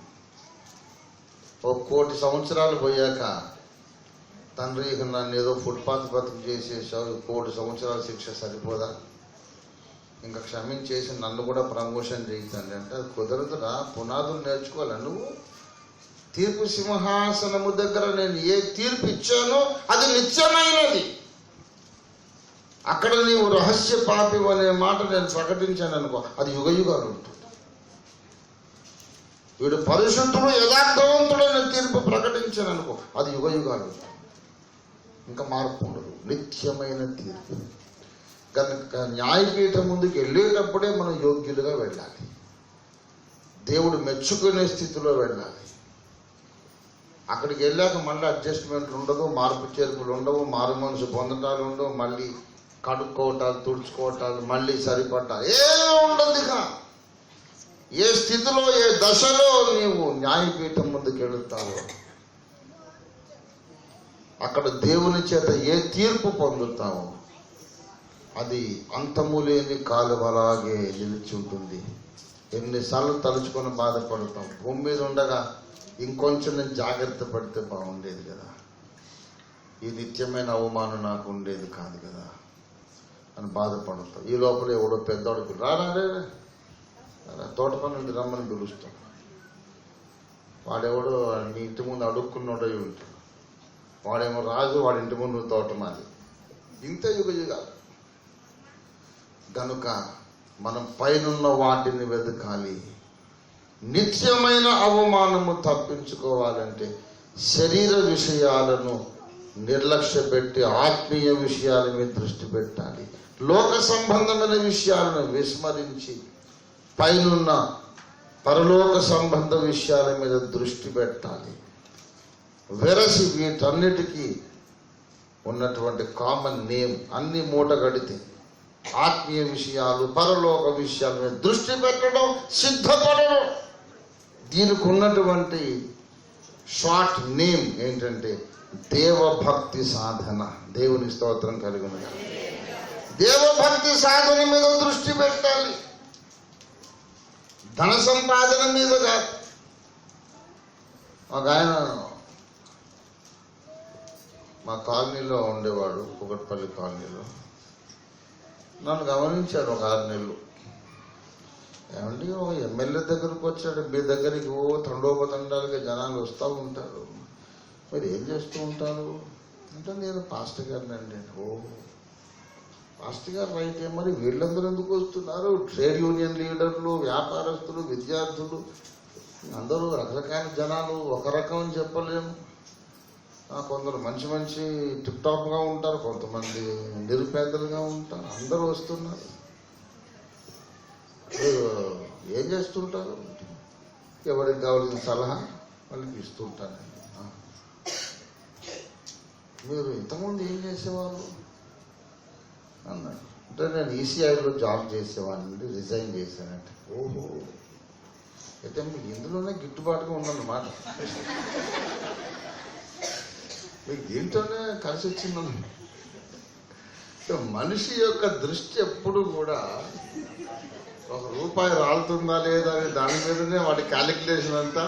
1 కోటి సంవత్సరాలు పోయాక తండ్రి ఇక నన్ను ఏదో ఫుట్పాత్ బతుకు చేసేసావు, 1 కోటి సంవత్సరాల శిక్ష సరిపోదా, ఇంకా క్షమించేసి నన్ను కూడా ప్రమోషన్ చేయించండి అంటే అది కుదరదురా. పునాదులు నేర్చుకోవాలి నువ్వు. తీర్పు సింహాసనము దగ్గర నేను ఏ తీర్పు ఇచ్చానో అది నిత్యమైనది. అక్కడ నీవు రహస్య పాపి అనే మాట నేను ప్రకటించాను అనుకో, అది యుగ యుగాలు ఉంటుంది. వీడు పరిశుద్ధుడు యథార్థవంతుడైన తీర్పు ప్రకటించాను అనుకో, అది యుగ యుగాలు ఉంటుంది. ఇంకా మార్పు ఉండదు, నిత్యమైన తీర్పు. కనుక న్యాయపీఠం ముందుకు వెళ్ళేటప్పుడే మనం యోగ్యులుగా వెళ్ళాలి, దేవుడు మెచ్చుకునే స్థితిలో వెళ్ళాలి. అక్కడికి వెళ్ళాక మళ్ళీ అడ్జస్ట్మెంట్లు ఉండదు, మార్పు చేర్పులు ఉండవు, మారు మనసు పొందటాలు ఉండవు, మళ్ళీ కడుక్కోవటాలు, తుడుచుకోవటాలు, మళ్ళీ సరిపడ్డాలు ఏమీ ఉండదు. ఇక ఏ స్థితిలో ఏ దశలో నీవు న్యాయపీఠం ముందుకు వెళుతావో అక్కడ దేవుని చేత ఏ తీర్పు పొందుతావో అది అంతము లేని కాలువలాగే నిలిచి ఉంటుంది. ఎన్నిసార్లు తలుచుకొని బాధపడతాం. భూమి మీద ఉండగా ఇంకొంచెం నేను జాగ్రత్త పడితే బాగుండేది కదా, ఈ నిత్యమైన అవమానం నాకు ఉండేది కాదు కదా అని బాధపడతాం. ఈ లోపల ఎవడో పెద్దవాడికి రారే తోట పని నుండి రమ్మని పిలుస్తాం. వాడెవడో మీ ఇంటి ముందు అడుక్కున్నాడో ఉంటాడు, వాడేమో రాజు, వాడి ఇంటి ముందు తోటమాలి. ఇంత యుగాలు కనుక మనం పైనున్న వాటిని వెతకాలి. నిత్యమైన అవమానము తప్పించుకోవాలంటే శరీర విషయాలను నిర్లక్ష్య పెట్టి ఆత్మీయ విషయాల మీద దృష్టి పెట్టాలి. లోక సంబంధమైన విషయాలను విస్మరించి పైనున్న పరలోక సంబంధ విషయాల మీద దృష్టి పెట్టాలి. వెరసి వీటన్నిటికీ ఉన్నటువంటి కామన్ నేమ్ అన్ని మూట కడితే ఆత్మీయ విషయాలు పరలోక విషయాల మీద దృష్టి పెట్టడం, సిద్ధపడడం, దీనికి ఉన్నటువంటి షార్ట్ నేమ్ ఏంటంటే దేవభక్తి సాధన. దేవుని స్తోత్రం కలిగిన దేవభక్తి సాధన మీద దృష్టి పెట్టాలి, ధన సంపాదన మీద కాదు. ఒక ఆయన మా కాలనీలో ఉండేవాడు, కుకట్పల్లి కాలనీలో. నన్ను గమనించాడు ఒక 6 నెలలు. ఏమంటే ఒక ఎమ్మెల్యే దగ్గరకు వచ్చాడు, మీ దగ్గరికి తండోపతండాలుగా జనాలు వస్తూ ఉంటారు, మీరు ఏం చేస్తూ ఉంటారు అంటే, నేను పాస్టర్ గారిని అండి. ఓ పాస్టర్ గారు అయితే మరి వీళ్ళందరూ ఎందుకు వస్తున్నారు? ట్రేడ్ యూనియన్ లీడర్లు, వ్యాపారస్తులు, విద్యార్థులు, అందరూ రకరకాల జనాలు. ఒక రకం అని చెప్పలేము. కొందరు మంచి మంచి టిప్ టాప్గా ఉంటారు, కొంతమంది నిరుపేదలుగా ఉంటారు, అందరూ వస్తున్నారు. ఏం చేస్తుంటారు? ఎవరికి కావాల్సిన సలహా వాళ్ళకి ఇస్తుంటాను. మీరు ఇంతకుముందు ఏం చేసేవాళ్ళు అన్నాడు. అంటే నేను ఈసీఐలో జాబ్ చేసేవాడిని, రిజైన్ చేశానంటే. ఓహో, అయితే మీకు ఇందులోనే గిట్టుబాటుగా ఉందన్నమాట, మీకు దీంట్లోనే కలిసి వచ్చిందన్న. మనిషి యొక్క దృష్టి ఎప్పుడు కూడా ₹1 రాలుతుందా లేదా అని దాని మీదనే వాడి క్యాలిక్యులేషన్ అంతా.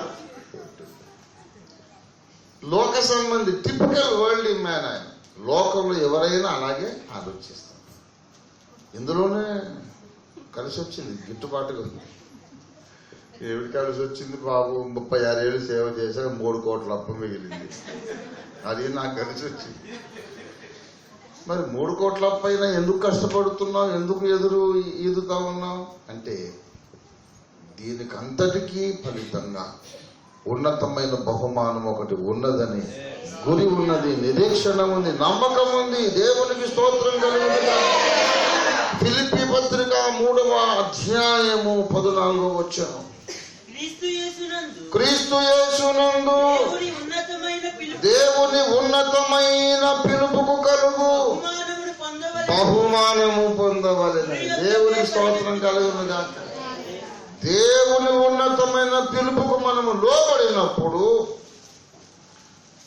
లోక సంబంధి టిపికల్ వరల్డ్ మ్యాన్ ఆయన. లోకంలో ఎవరైనా అలాగే ఆలోచిస్తారు. ఇందులోనే కలిసి వచ్చింది, గిట్టుబాటుగా ఉంది. ఏమిటి కలిసి వచ్చింది బాబు? 36 ఏళ్ళు సేవ చేశాక 3 కోట్ల అప్పు మిగిలింది, అది నాకు కలిసి వచ్చింది. మరి 3 కోట్ల అప్పు అయినా ఎందుకు కష్టపడుతున్నావు, ఎందుకు ఈదుతా ఉన్నావు అంటే, దీనికి అంతటికీ ఫలితంగా ఉన్నతమైన బహుమానం ఒకటి ఉన్నదని గురి ఉన్నది, నిరీక్షణ ఉంది, నమ్మకం ఉంది. దేవునికి స్తోత్రం కలుగునుగా. ఫిలిప్పీ పత్రిక 3వ అధ్యాయము 14వ వచనం. క్రీస్తు యేసునందు దేవుని ఉన్నతమైన పిలుపుకు కలుగు బహుమానము పొందవలెను. దేవుని స్తోత్రం కలుగునుగా. దేవుని ఉన్నతమైన పిలుపుకు మనము లోబడినప్పుడు,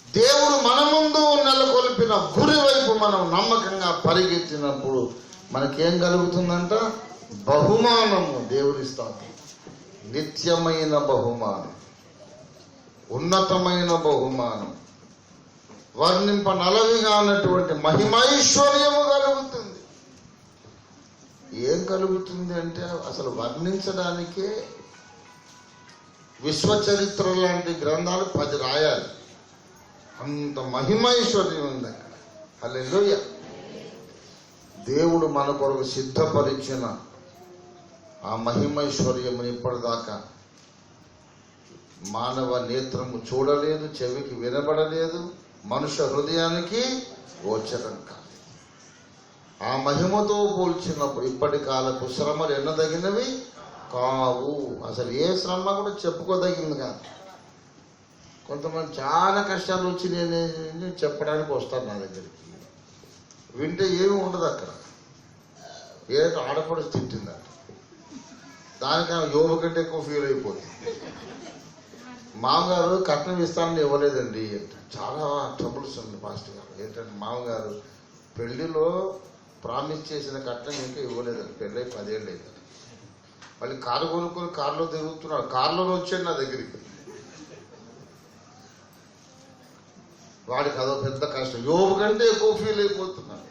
దేవుడు మన ముందు నెలకొల్పిన గురి వైపు మనం నమ్మకంగా పరిగెత్తినప్పుడు మనకేం కలుగుతుందంట? బహుమానము. దేవుని స్తోత్రం. నిత్యమైన బహుమానం, ఉన్నతమైన బహుమానం, వర్ణింపనలవిగా అన్నటువంటి మహిమైశ్వర్యము కలుగుతుంది. ఏం కలుగుతుంది అంటే, అసలు వర్ణించడానికే విశ్వచరిత్ర లాంటి గ్రంథాలు 10 రాయాలి, అంత మహిమైశ్వర్యం ఉంది అక్కడ. హల్లెలూయా. దేవుడు మన కొరకు సిద్ధపరిచిన ఆ మహిమైశ్వర్యముని ఇప్పటిదాకా మానవ నేత్రము చూడలేదు, చెవికి వినబడలేదు, మనుష్య హృదయానికి గోచరం కాదు. ఆ మహిమతో పోల్చినప్పుడు ఇప్పటి కాలపు శ్రమలు ఎన్నదగినవి కావు. అసలు ఏ శ్రమ కూడా చెప్పుకోదగింది కాదు. కొంతమంది చాలా కష్టాలు వచ్చి నేను చెప్పడానికి వస్తాను నా దగ్గరికి, వింటే ఏమి ఉండదు అక్కడ. ఏదో ఆడపడి తిట్టిందట, దానికి ఆమె యోగ కంటే ఎక్కువ ఫీల్ అయిపోతుంది. మామగారు కట్నం ఇస్తానని ఇవ్వలేదండి అంటే, చాలా ట్రబుల్స్ ఉంది పాస్టర్ గారు. ఏంటంటే మామగారు పెళ్లిలో ప్రామిస్ చేసిన కట్నం ఇంకా ఇవ్వలేదండి, పెళ్ళి 10 ఏళ్ళు అయింది. మళ్ళీ కారు కొనుక్కొని కారులో తిరుగుతున్నాడు, కారులో వచ్చాడు నా దగ్గరికి. వాడికి అదో పెద్ద కష్టం. యోబు కంటే ఎక్కువ ఫీల్ అయిపోతున్నాడు.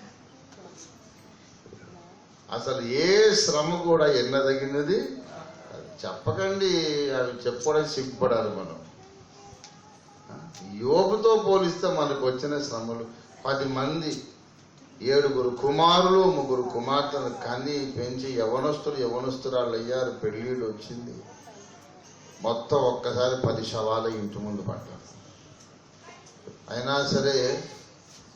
అసలు ఏ శ్రమ కూడా ఎన్నదగినది చెప్పకండి, అవి చెప్పుకోవడానికి సిగ్గుపడాలి మనం. యోబుతో పోలిస్తే మనకు వచ్చిన శ్రమలు 10 మంది 7 కుమారులు 3 కుమార్తెను కని పెంచి యవనస్తురాళ్ళు అయ్యారు, పెళ్ళిళ్ళు వచ్చింది. మొత్తం ఒక్కసారి 10 శవాలు ఇంటి ముందు పడ్డారు. అయినా సరే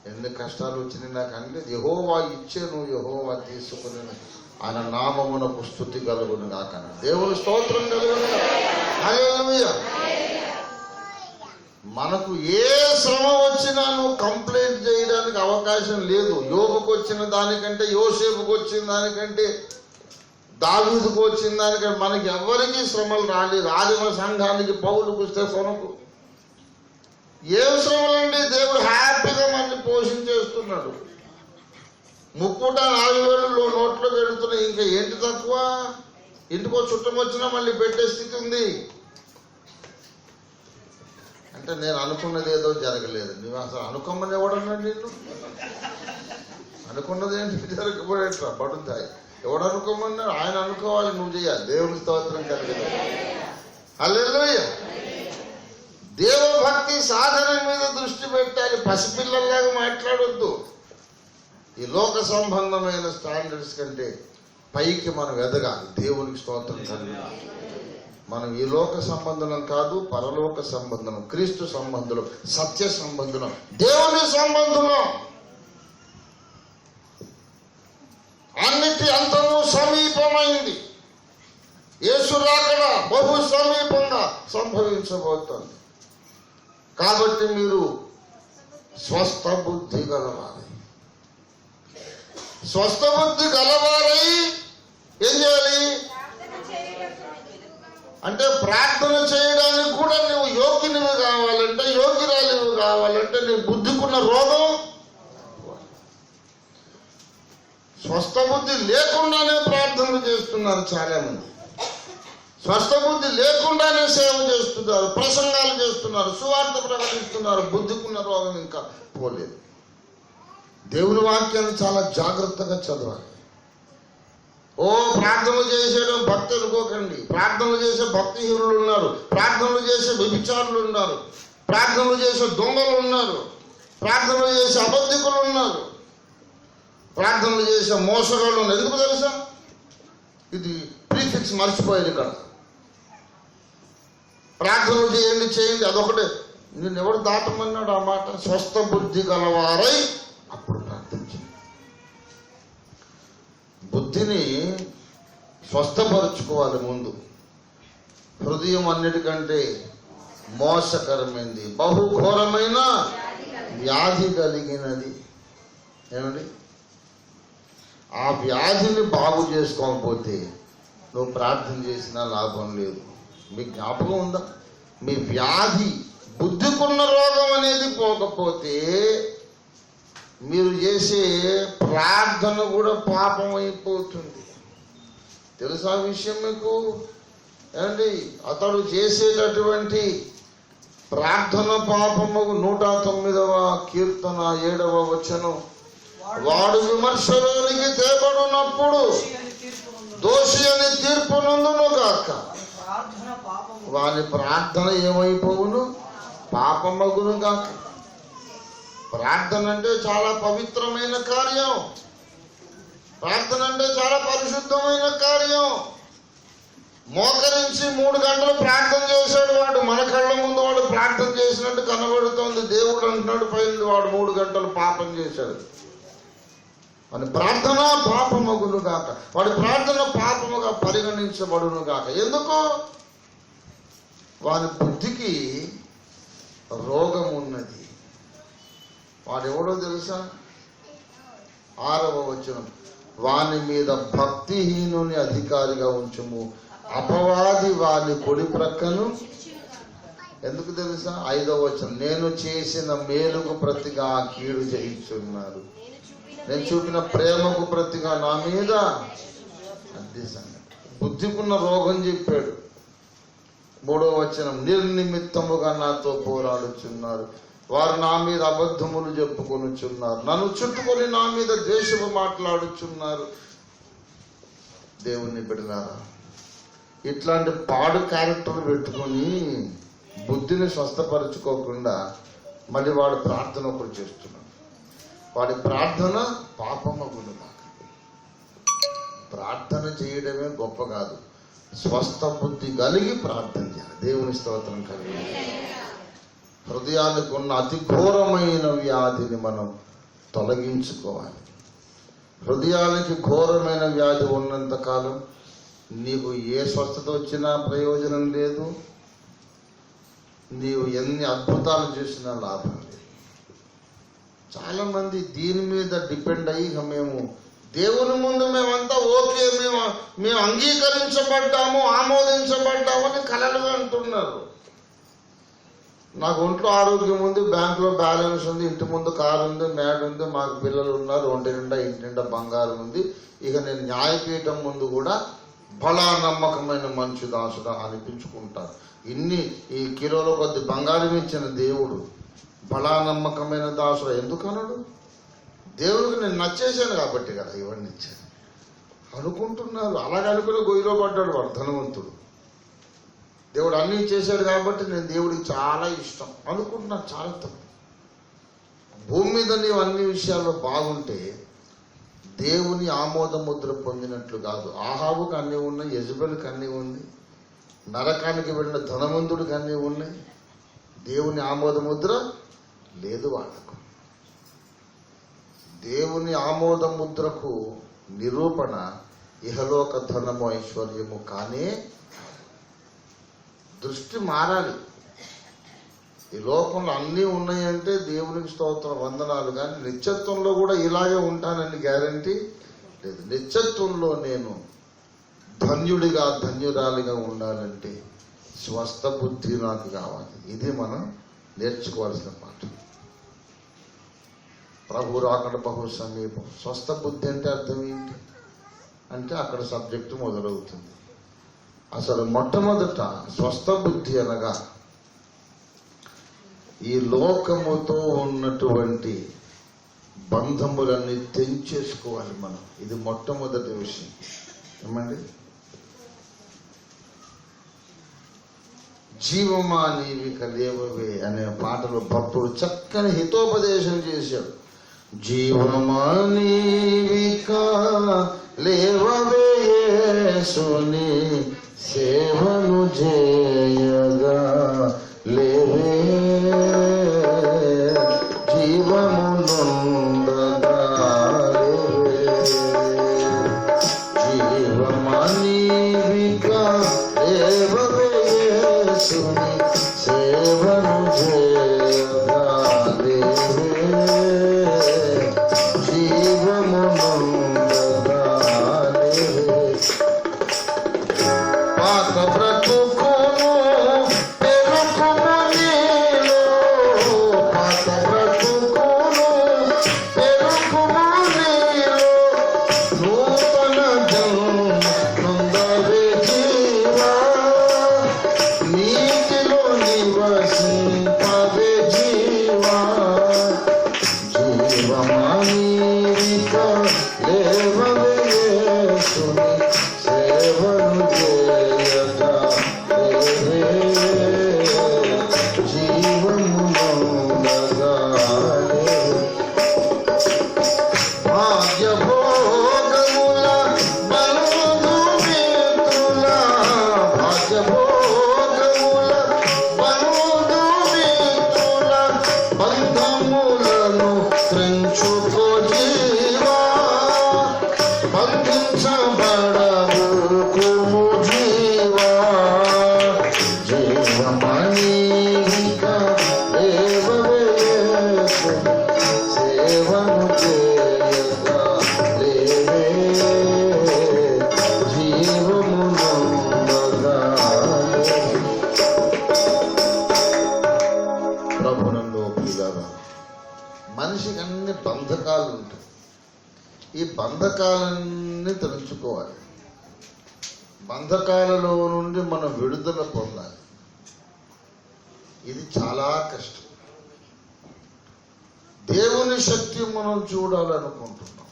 ఎన్ని కష్టాలు వచ్చినాయి నాకు అనలేదు. యెహోవా ఇచ్చెను, యెహోవా తీసుకుని ఆయన నామమునకు స్తుతి కలుగును గాక. దేవుని స్తోత్రం కలుగును గాక. హల్లెలూయా. మనకు ఏ శ్రమ వచ్చినా నువ్వు కంప్లైంట్ చేయడానికి అవకాశం లేదు. యోబుకు వచ్చిన దానికంటే, యోసేపుకు వచ్చిన దానికంటే, దావీదుకు వచ్చిన దానికంటే మనకి ఎవరికి శ్రమలు రాలేదు. ఆదిమ సంఘానికి, పౌలుకు, స్టెఫనుకు ఏం శ్రమలండి? దేవుడు హ్యాపీగా మనల్ని పోషించేస్తున్నాడు. ముక్కుట 4 వేలు నోట్లో పెడుతున్నాయి. ఇంకా ఏంటి తక్కువ? ఇంటికో చుట్టం వచ్చినా మళ్ళీ పెట్టే స్థితి ఉంది. అంటే నేను అనుకున్నది ఏదో జరగలేదు. నువ్వు అసలు అనుకోమని ఎవడన్నాడు నిన్ను? అనుకున్నది ఏంటి జరగబడేట్రా పడుతాయి. ఎవడు అనుకోమన్నాడు? ఆయన అనుకోవాలి, నువ్వు చేయాలి. దేవుని స్తోత్రం కలిగదు. హల్లెలూయా. దేవభక్తి సాధన మీద దృష్టి పెట్టాలి. పసిపిల్లల్లాగా మాట్లాడొద్దు. ఈ లోక సంబంధమైన స్టాండర్డ్స్ కంటే పైకి మనం ఎదగాలి. దేవునికి స్తోత్రం కలిగాలి. మనం ఈ లోక సంబంధం కాదు, పరలోక సంబంధం, క్రీస్తు సంబంధులు, సత్య సంబంధులు, దేవుని సంబంధులు. అన్నిటి అంతము సమీపమైంది. యేసు రాకడ బహు సమీపంగా సంభవించబోతోంది. కాబట్టి మీరు స్వస్థ బుద్ధి గలవారై, స్వస్థ బుద్ధి గలవారై ఏం చేయాలి అంటే ప్రార్థన చేయడానికి కూడా నువ్వు యోగ్యునివి కావాలంటే, యోగ్యురాలివి కావాలంటే నీ బుద్ధికున్న రోగం. స్వస్థ బుద్ధి లేకుండానే ప్రార్థనలు చేస్తున్నారు చాలా మంది. స్వస్థ బుద్ధి లేకుండానే సేవ చేస్తున్నారు, ప్రసంగాలు చేస్తున్నారు, సువార్త ప్రకటిస్తున్నారు. బుద్ధికున్న రోగం ఇంకా పోలేదు. దేవుని వాక్యాన్ని చాలా జాగ్రత్తగా చదవాలి. ఓ ప్రార్థనలు చేసేయడం భక్తి అనుకోకండి. ప్రార్థనలు చేసే భక్తిహీనులు ఉన్నారు, ప్రార్థనలు చేసే వ్యభిచారులు ఉన్నారు, ప్రార్థనలు చేసే దొంగలు ఉన్నారు, ప్రార్థనలు చేసే అబద్ధికులు ఉన్నారు, ప్రార్థనలు చేసే మోసగాళ్ళు ఉన్నారు. ఎందుకు తెలుసా? ఇది ప్రీఫిక్స్ మర్చిపోయేది. ఇక్కడ ప్రార్థనలు చేయండి అదొకటే. నేను ఎవడు దాటమన్నాడు ఆ మాట? స్వస్థ బుద్ధి గలవారై అప్పుడు ప్రార్థించండి. బుద్ధిని స్వస్థపరుచుకోవాలి ముందు. హృదయం అన్నిటికంటే మోసకరమైనది, బహుఘోరమైన వ్యాధి కలిగినది. ఏమండి? ఆ వ్యాధిని బాగు చేసుకోకపోతే నువ్వు ప్రార్థన చేసినా లాభం లేదు. మీకు జ్ఞాపకం ఉందా? మీ వ్యాధి బుద్ధికున్న రోగం అనేది పోకపోతే మీరు చేసే ప్రార్థన కూడా పాపం అయిపోతుంది. తెలుసా విషయం మీకు? ఏమండి? అతడు చేసేటటువంటి ప్రార్థన పాపము 109వ కీర్తన 7వ వచనం, వాడు విమర్శలోనికి తేబడినప్పుడు దోషి అని తీర్పు నందును గాక, వాని ప్రార్థన ఏమైపోవును? పాపమగును గాక. ప్రార్థన అంటే చాలా పవిత్రమైన కార్యం. ప్రార్థన అంటే చాలా పరిశుద్ధమైన కార్యం. మోకరించి 3 గంటలు ప్రార్థన చేశాడు వాడు. మన కళ్ళ ముందు వాడు ప్రార్థన చేసినట్టు కనబడుతోంది. దేవుడు అంటున్నాడు పైన వాడు 3 గంటలు పాపం చేశాడు. వాడి ప్రార్థన పాపమగును గాక, వాడి ప్రార్థన పాపముగా పరిగణించబడును గాక. ఎందుకు? వాని బుద్ధికి రోగం ఉన్నది. వాడెవడో తెలుసా? 6వ వచనం, వాని మీద భక్తిహీనుని అధికారిగా ఉంచుము, అపవాది వాని కొడి ప్రక్కను. ఎందుకు తెలుసా? 5వ వచనం, నేను చేసిన మేలుకు ప్రతిగా కీడు చేయిస్తున్నారు, నేను చూపిన ప్రేమకు ప్రతిగా నా మీద. అదే సంగతి. బుద్ధికున్న రోగం చెప్పాడు. 3వ వచనం, నిర్నిమిత్తముగా నాతో పోరాడుచున్నారు, వారు నా మీద అబద్ధములు చెప్పుకొనుచున్నారు, నన్ను చుట్టుకొని నా మీద ద్వేషము మాట్లాడుచున్నారు. దేవుని బిడ్డలారా, ఇట్లాంటి పాడు క్యారెక్టర్ పెట్టుకొని బుద్ధిని స్వస్థపరచుకోకుండా మళ్ళీ వాడు ప్రార్థన ఒకటి చేస్తున్నాడు. వాడి ప్రార్థన పాపమగును. ప్రార్థన చేయడమే గొప్ప కాదు, స్వస్థ బుద్ధి కలిగి ప్రార్థన చేయాలి. దేవుని స్తోత్రం కలిగి హృదయానికి ఉన్న అతి ఘోరమైన వ్యాధిని మనం తొలగించుకోవాలి. హృదయానికి ఘోరమైన వ్యాధి ఉన్నంత కాలం నీకు ఏ స్వస్థత వచ్చినా ప్రయోజనం లేదు, నీవు ఎన్ని అద్భుతాలు చేసినా లాభం లేదు. చాలా మంది దీని మీద డిపెండ్ అయ్యి మేము దేవుని ముందు మేమంతా ఓకే, మేము అంగీకరించబడ్డాము, ఆమోదించబడ్డాము అని కలలుగా అంటున్నారు. నాకు ఒంట్లో ఆరోగ్యం ఉంది, బ్యాంకులో బ్యాలెన్స్ ఉంది, ఇంటి ముందు కారు ఉంది, మేడ ఉంది, మాకు పిల్లలు ఉన్నారు, ఒంటి నిండా ఇంటి నిండా బంగారం ఉంది, ఇక నేను న్యాయపీఠం ముందు కూడా బలా నమ్మకమైన మంచి దాసుడా అనిపించుకుంటాను. ఈ కిలోలో కొద్ది బంగారం ఇచ్చిన దేవుడు బలా నమ్మకమైన దాసుడా ఎందుకన్నాడు? దేవుడికి నేను నచ్చేసాను కాబట్టి కదా ఇవన్నీ ఇచ్చాను అనుకుంటున్నారు. అలాగనుకుని గొయ్యిలో పడ్డాడు వాడు ధనవంతుడు. దేవుడు అన్నీ చేశాడు కాబట్టి నేను దేవుడికి చాలా ఇష్టం అనుకుంటున్నాను. చాలా తప్పు. భూమి మీద నీవు అన్ని విషయాల్లో బాగుంటే దేవుని ఆమోద ముద్ర పొందినట్లు కాదు. ఆహాబుకి అన్నీ ఉన్నాయి, యెజబెలుకి అన్నీ ఉంది, నరకానికి వెళ్ళిన ధనవంతుడికి అన్నీ ఉన్నాయి. దేవుని ఆమోద ముద్ర లేదు వాళ్లకు. దేవుని ఆమోద ముద్రకు నిరూపణ ఇహలోక ధనము ఐశ్వర్యము. కానీ దృష్టి మారాలి. ఈ లోకంలో అన్నీ ఉన్నాయంటే దేవునికి స్తోత్రం, వందనాలు. కానీ నిత్యత్వంలో కూడా ఇలాగే ఉంటానని గ్యారంటీ లేదు. నిత్యత్వంలో నేను ధన్యుడిగా ధన్యురాలిగా ఉండాలంటే స్వస్థ బుద్ధి నాకు కావాలి. ఇది మనం నేర్చుకోవాల్సిన పాఠం. ప్రభు రాకడ బహు సమీపం. స్వస్థ బుద్ధి అంటే అర్థం ఏంటి అంటే అక్కడ సబ్జెక్టు మొదలవుతుంది. అసలు మొట్టమొదట స్వస్థ బుద్ధి అనగా ఈ లోకముతో ఉన్నటువంటి బంధములన్నీ తెంచేసుకోవాలి మనం. ఇది మొట్టమొదటి విషయం. ఏమండి? జీవమా నీవిక లేవవే అనే పాటలో భక్తుడు చక్కని హితోపదేశం చేశాడు. జీవమా నీవిక లేవవే యేసుని సేవను చేయగా లేవే జీవమునుండగా లేవే జీవమా నీవిక లేవవే యేసుని సేవను చేయగా లేవే జీవమునుండగా లేవే. పాత బ్రతుకును పెరుకుము నీలో, పాత బ్రతుకును పెరుకుము నీలో, నూతన జన్మొందవే జీవా, నీతిలో నివసింపవే జీవా. జీవమా నీవిక లేవవే యేసుని సేవను చేయగా లేవే జీవమునుండగా లేవే. భాగ్యభోగముల బంధుమిత్రుల, భాగ్యభోగముల బంధుమిత్రుల బంధములను త్రెంచుకో జీవా, బంధించబడబోకుము జీవా. జీవమా నీవిక లేవవే యేసుని సేవను చేయగా లేవే జీవమునుండగా లేవే. ప్రభునందు ప్రియులారా, మనిషికి అన్ని బంధకాలు ఉంటాయి. ఈ బంధకాలన్నీ తెలుసుకోవాలి. బంధకాలలో నుండి మనం విడుదల పొందాలి. ఇది చాలా కష్టం. దేవుని శక్తి మనం చూడాలనుకుంటున్నాం.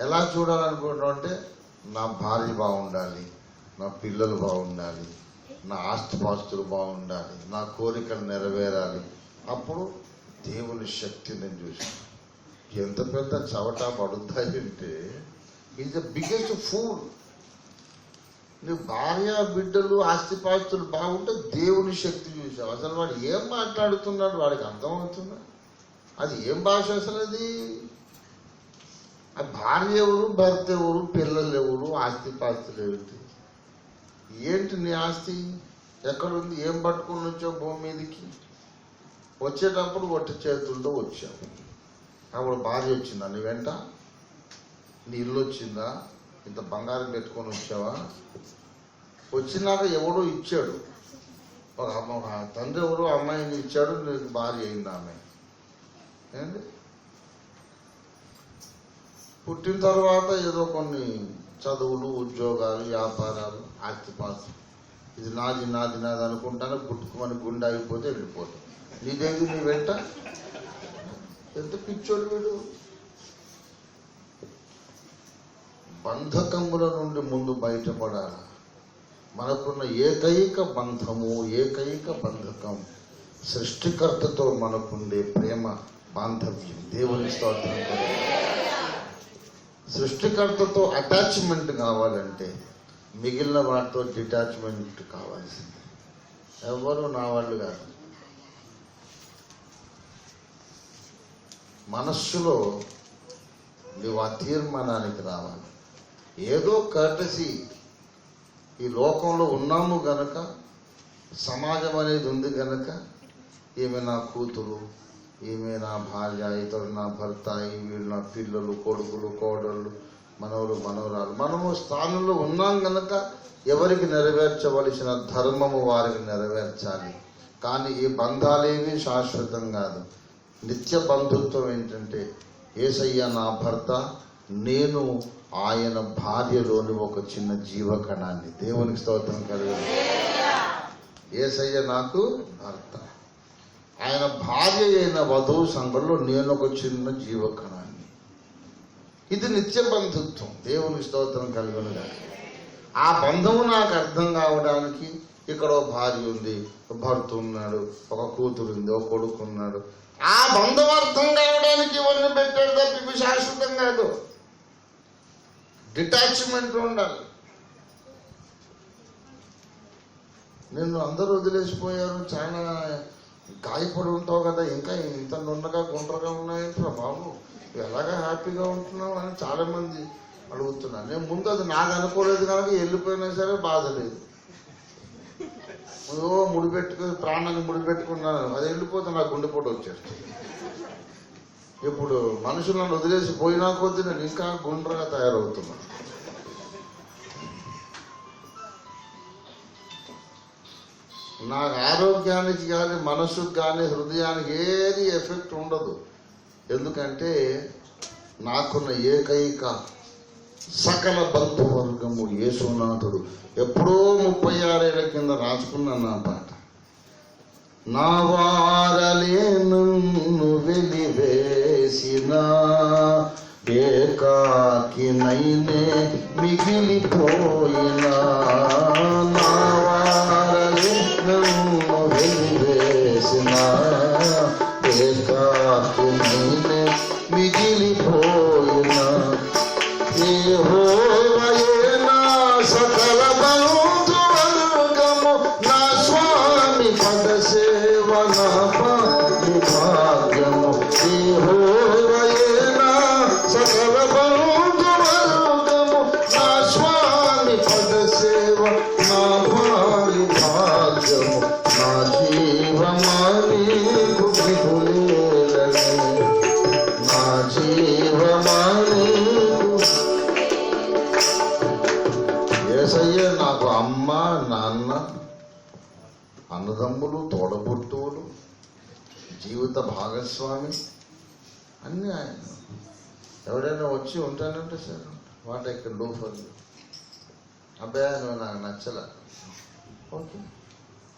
ఎలా చూడాలనుకుంటున్నాం అంటే నా భార్య బాగుండాలి, నా పిల్లలు బాగుండాలి, నా ఆస్తిపాస్తులు బాగుండాలి, నా కోరికలు నెరవేరాలి. అప్పుడు దేవుని శక్తి నేను చూసాను. ఎంత పెద్ద చవట పడుతాయంటే ఈజ్ ద బిగ్గెస్ట్ ఫూల్. నీ భార్య బిడ్డలు ఆస్తిపాస్తులు బాగుంటే దేవుని శక్తి చూసావు. అసలు వాడు ఏం మాట్లాడుతున్నాడు వాడికి అర్థమవుతుందా? అది ఏం భాష అసలు? అది ఆ భార్య ఎవరు, భర్త ఎవరు, పిల్లలు ఎవరు, ఆస్తిపాస్తులు ఏమిటి? ఏంటి నీ ఆస్తి ఎక్కడుంది? ఏం పట్టుకుని వచ్చావు భూమి మీదకి? వచ్చేటప్పుడు ఒట్టి చేతులతో వచ్చావు. అప్పుడు భార్య వచ్చిందా నీ వెంట? నీ ఇల్లు వచ్చిందా? ఇంత బంగారం పెట్టుకొని వచ్చావా? వచ్చినాక ఎవడో ఇచ్చాడు, ఒక తండ్రి ఎవరో అమ్మాయిని ఇచ్చాడు, నీకు భార్య అయింది ఆమె. ఏంటి పుట్టిన తర్వాత ఏదో కొన్ని చదువులు, ఉద్యోగాలు, వ్యాపారాలు, ఆస్తిపాస్తులు, ఇది నాది నాది నాది అనుకుంటాను, గుట్టుకుమని గుండె ఆగిపోతే వెళ్ళిపోతాం. నీదేంటి నీ వెంట? ఎంత పిచ్చోడు వీడు. బంధకముల నుండి ముందు బయటపడాలి. మనకున్న ఏకైక బంధము, ఏకైక బంధకం సృష్టికర్తతో మనకుండే ప్రేమ బాంధవ్యం. దేవుని స్తోత్రం. సృష్టికర్తతో అటాచ్మెంట్ కావాలంటే మిగిలిన వాటితో డిటాచ్మెంట్ కావాల్సింది. ఎవరు నా వాళ్ళు కాదు. మనస్సులో నువ్వు ఆ తీర్మానానికి రావాలి. ఏదో కర్టసీ, ఈ లోకంలో ఉన్నాము గనక, సమాజం అనేది ఉంది గనక, ఈమె నా కూతురు, ఈమె నా భార్య, ఇతడు నా భర్త, వీళ్ళు నా పిల్లలు, కొడుకులు, కోడళ్ళు, మనవలు, మనవరాలు, మనము స్థానంలో ఉన్నాం గనక ఎవరికి నెరవేర్చవలసిన ధర్మము వారికి నెరవేర్చాలి. కానీ ఈ బంధాలేవి శాశ్వతం కాదు. నిత్య బంధుత్వం ఏంటంటే యేసయ్య నా భర్త, నేను ఆయన భార్యలోని ఒక చిన్న జీవకణాన్ని. దేవునికి స్తోత్రం కలుగును. యేసయ్య నాకు భర్త, ఆయన భార్య అయిన వధువు సంఘంలో నేను ఒక చిన్న జీవకణాన్ని. ఇది నిత్య బంధుత్వం. దేవునికి స్తోత్రం కలుగును. ఆ బంధము నాకు అర్థం కావడానికి ఇక్కడ భార్య ఉంది, భర్త ఉన్నాడు, ఒక కూతురు ఉంది, ఒక కొడుకు ఉన్నాడు. ఆ బంధం అర్థం కావడానికి ఇవన్నీ పెట్టాడు తప్ప ఇవి శాశ్వతం కాదు. డిటాచ్మెంట్ ఉండాలి. నిన్ను అందరూ వదిలేసిపోయారు, చాలా గాయపడి ఉంటావు కదా, ఇంకా ఇంత నున్నగా గుండ్రగా ఉన్నాయంటారా బాబు, ఎలాగా హ్యాపీగా ఉంటున్నావు అని చాలా మంది అడుగుతున్నాను. నేను ముందు అది నాకు అనుకోలేదు కనుక వెళ్ళిపోయినా సరే బాధ లేదు. ముడిపెట్టుకుని ప్రాణాన్ని ముడిపెట్టుకున్నాను, అది వెళ్ళిపోతే నాకు గుండెపోటు వచ్చేస్తుంది. ఇప్పుడు మనుషులను వదిలేసి పోయినా కొద్దీ నేను ఇంకా గుండ్రగా తయారవుతున్నాను. నాకు ఆరోగ్యానికి కానీ, మనస్సుకు కానీ, హృదయానికి ఏది ఎఫెక్ట్ ఉండదు. ఎందుకంటే నాకున్న ఏకైక సకల బంధువర్గము యేసునాథుడు. ఎప్పుడో 36 ఏళ్ల కింద రాసుకున్నాను నా పాట. నా వారలే నన్ను వెలివేసిన ఏకాకినైనే మిగిలిపోయినా, నా వారలే నన్ను వెలివేసిన ఏకాకినైనే మిగిలిపోయినా, యెహోవాయే నా సకల బంధువర్గము, నా స్వామి పద సేవ నా భాగ్యము. యెహోవాయే నా సకల బంధువర్గము, నా స్వామి పద సేవ నా భాగ్యము. నా జీవమాని గుడిగులేలని, నా జీవమాని. యేసయ్య నాకు అమ్మ, నాన్న, అన్నదమ్ములు, తోడబుట్టువులు, జీవిత భాగస్వామి అన్నీ ఆయన. ఎవరైనా వచ్చి ఉంటానంటే sir what I can do for you, అబ్బాయి నువ్వు నాకు నచ్చలా, ఓకే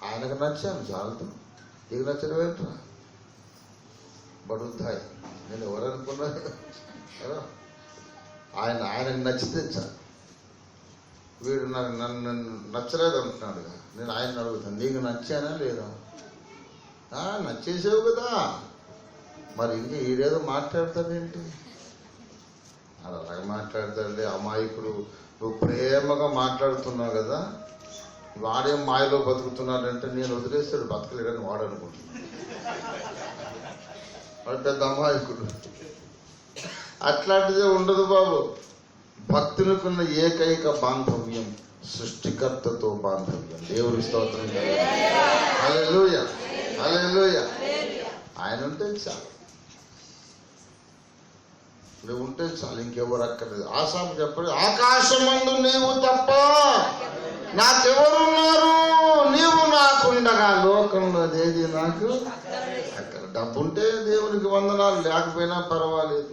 ఆయనకు నచ్చాను చాలదు, నీకు నచ్చడం ఏంట్రా? బడుతాయి. నేను ఎవరనుకున్నా ఆయనకు నచ్చితే చాలు. వీడు నన్ను నచ్చలేదు అంటున్నాడుగా, నేను ఆయన అడుగుతాను, నీకు నచ్చానా లేదా? నచ్చేసావు కదా, మరి ఇంక ఈడేదో మాట్లాడతాడేంటి? అది అలాగే మాట్లాడతాడులే అమాయకుడు. నువ్వు ప్రేమగా మాట్లాడుతున్నావు కదా, వాడేం మాయలో బతుకుతున్నాడంటే నేను వదిలేస్తాడు బతకలేడని వాడు అనుకుంటున్నాడు. వాడు పెద్ద అమాయకుడు. అట్లాంటిదే ఉండదు బాబు. భక్తునికున్న ఏకైక బాంధవ్యం సృష్టికర్తతో బాంధవ్యం. దేవుడి స్తోత్రం. హల్లెలూయా, హల్లెలూయా. ఆయన ఉంటే చాలు, నువ్వు ఉంటే చాలు, ఇంకెవరు అక్కర్లేదు. ఆసాము చెప్పండి, ఆకాశమందు నీవు తప్ప నాకెవరున్నారు, నీవు నాకుండగా లోకంలో ఏది నాకు అక్కడ. డబ్బుంటే దేవునికి వందనాలు, లేకపోయినా పర్వాలేదు.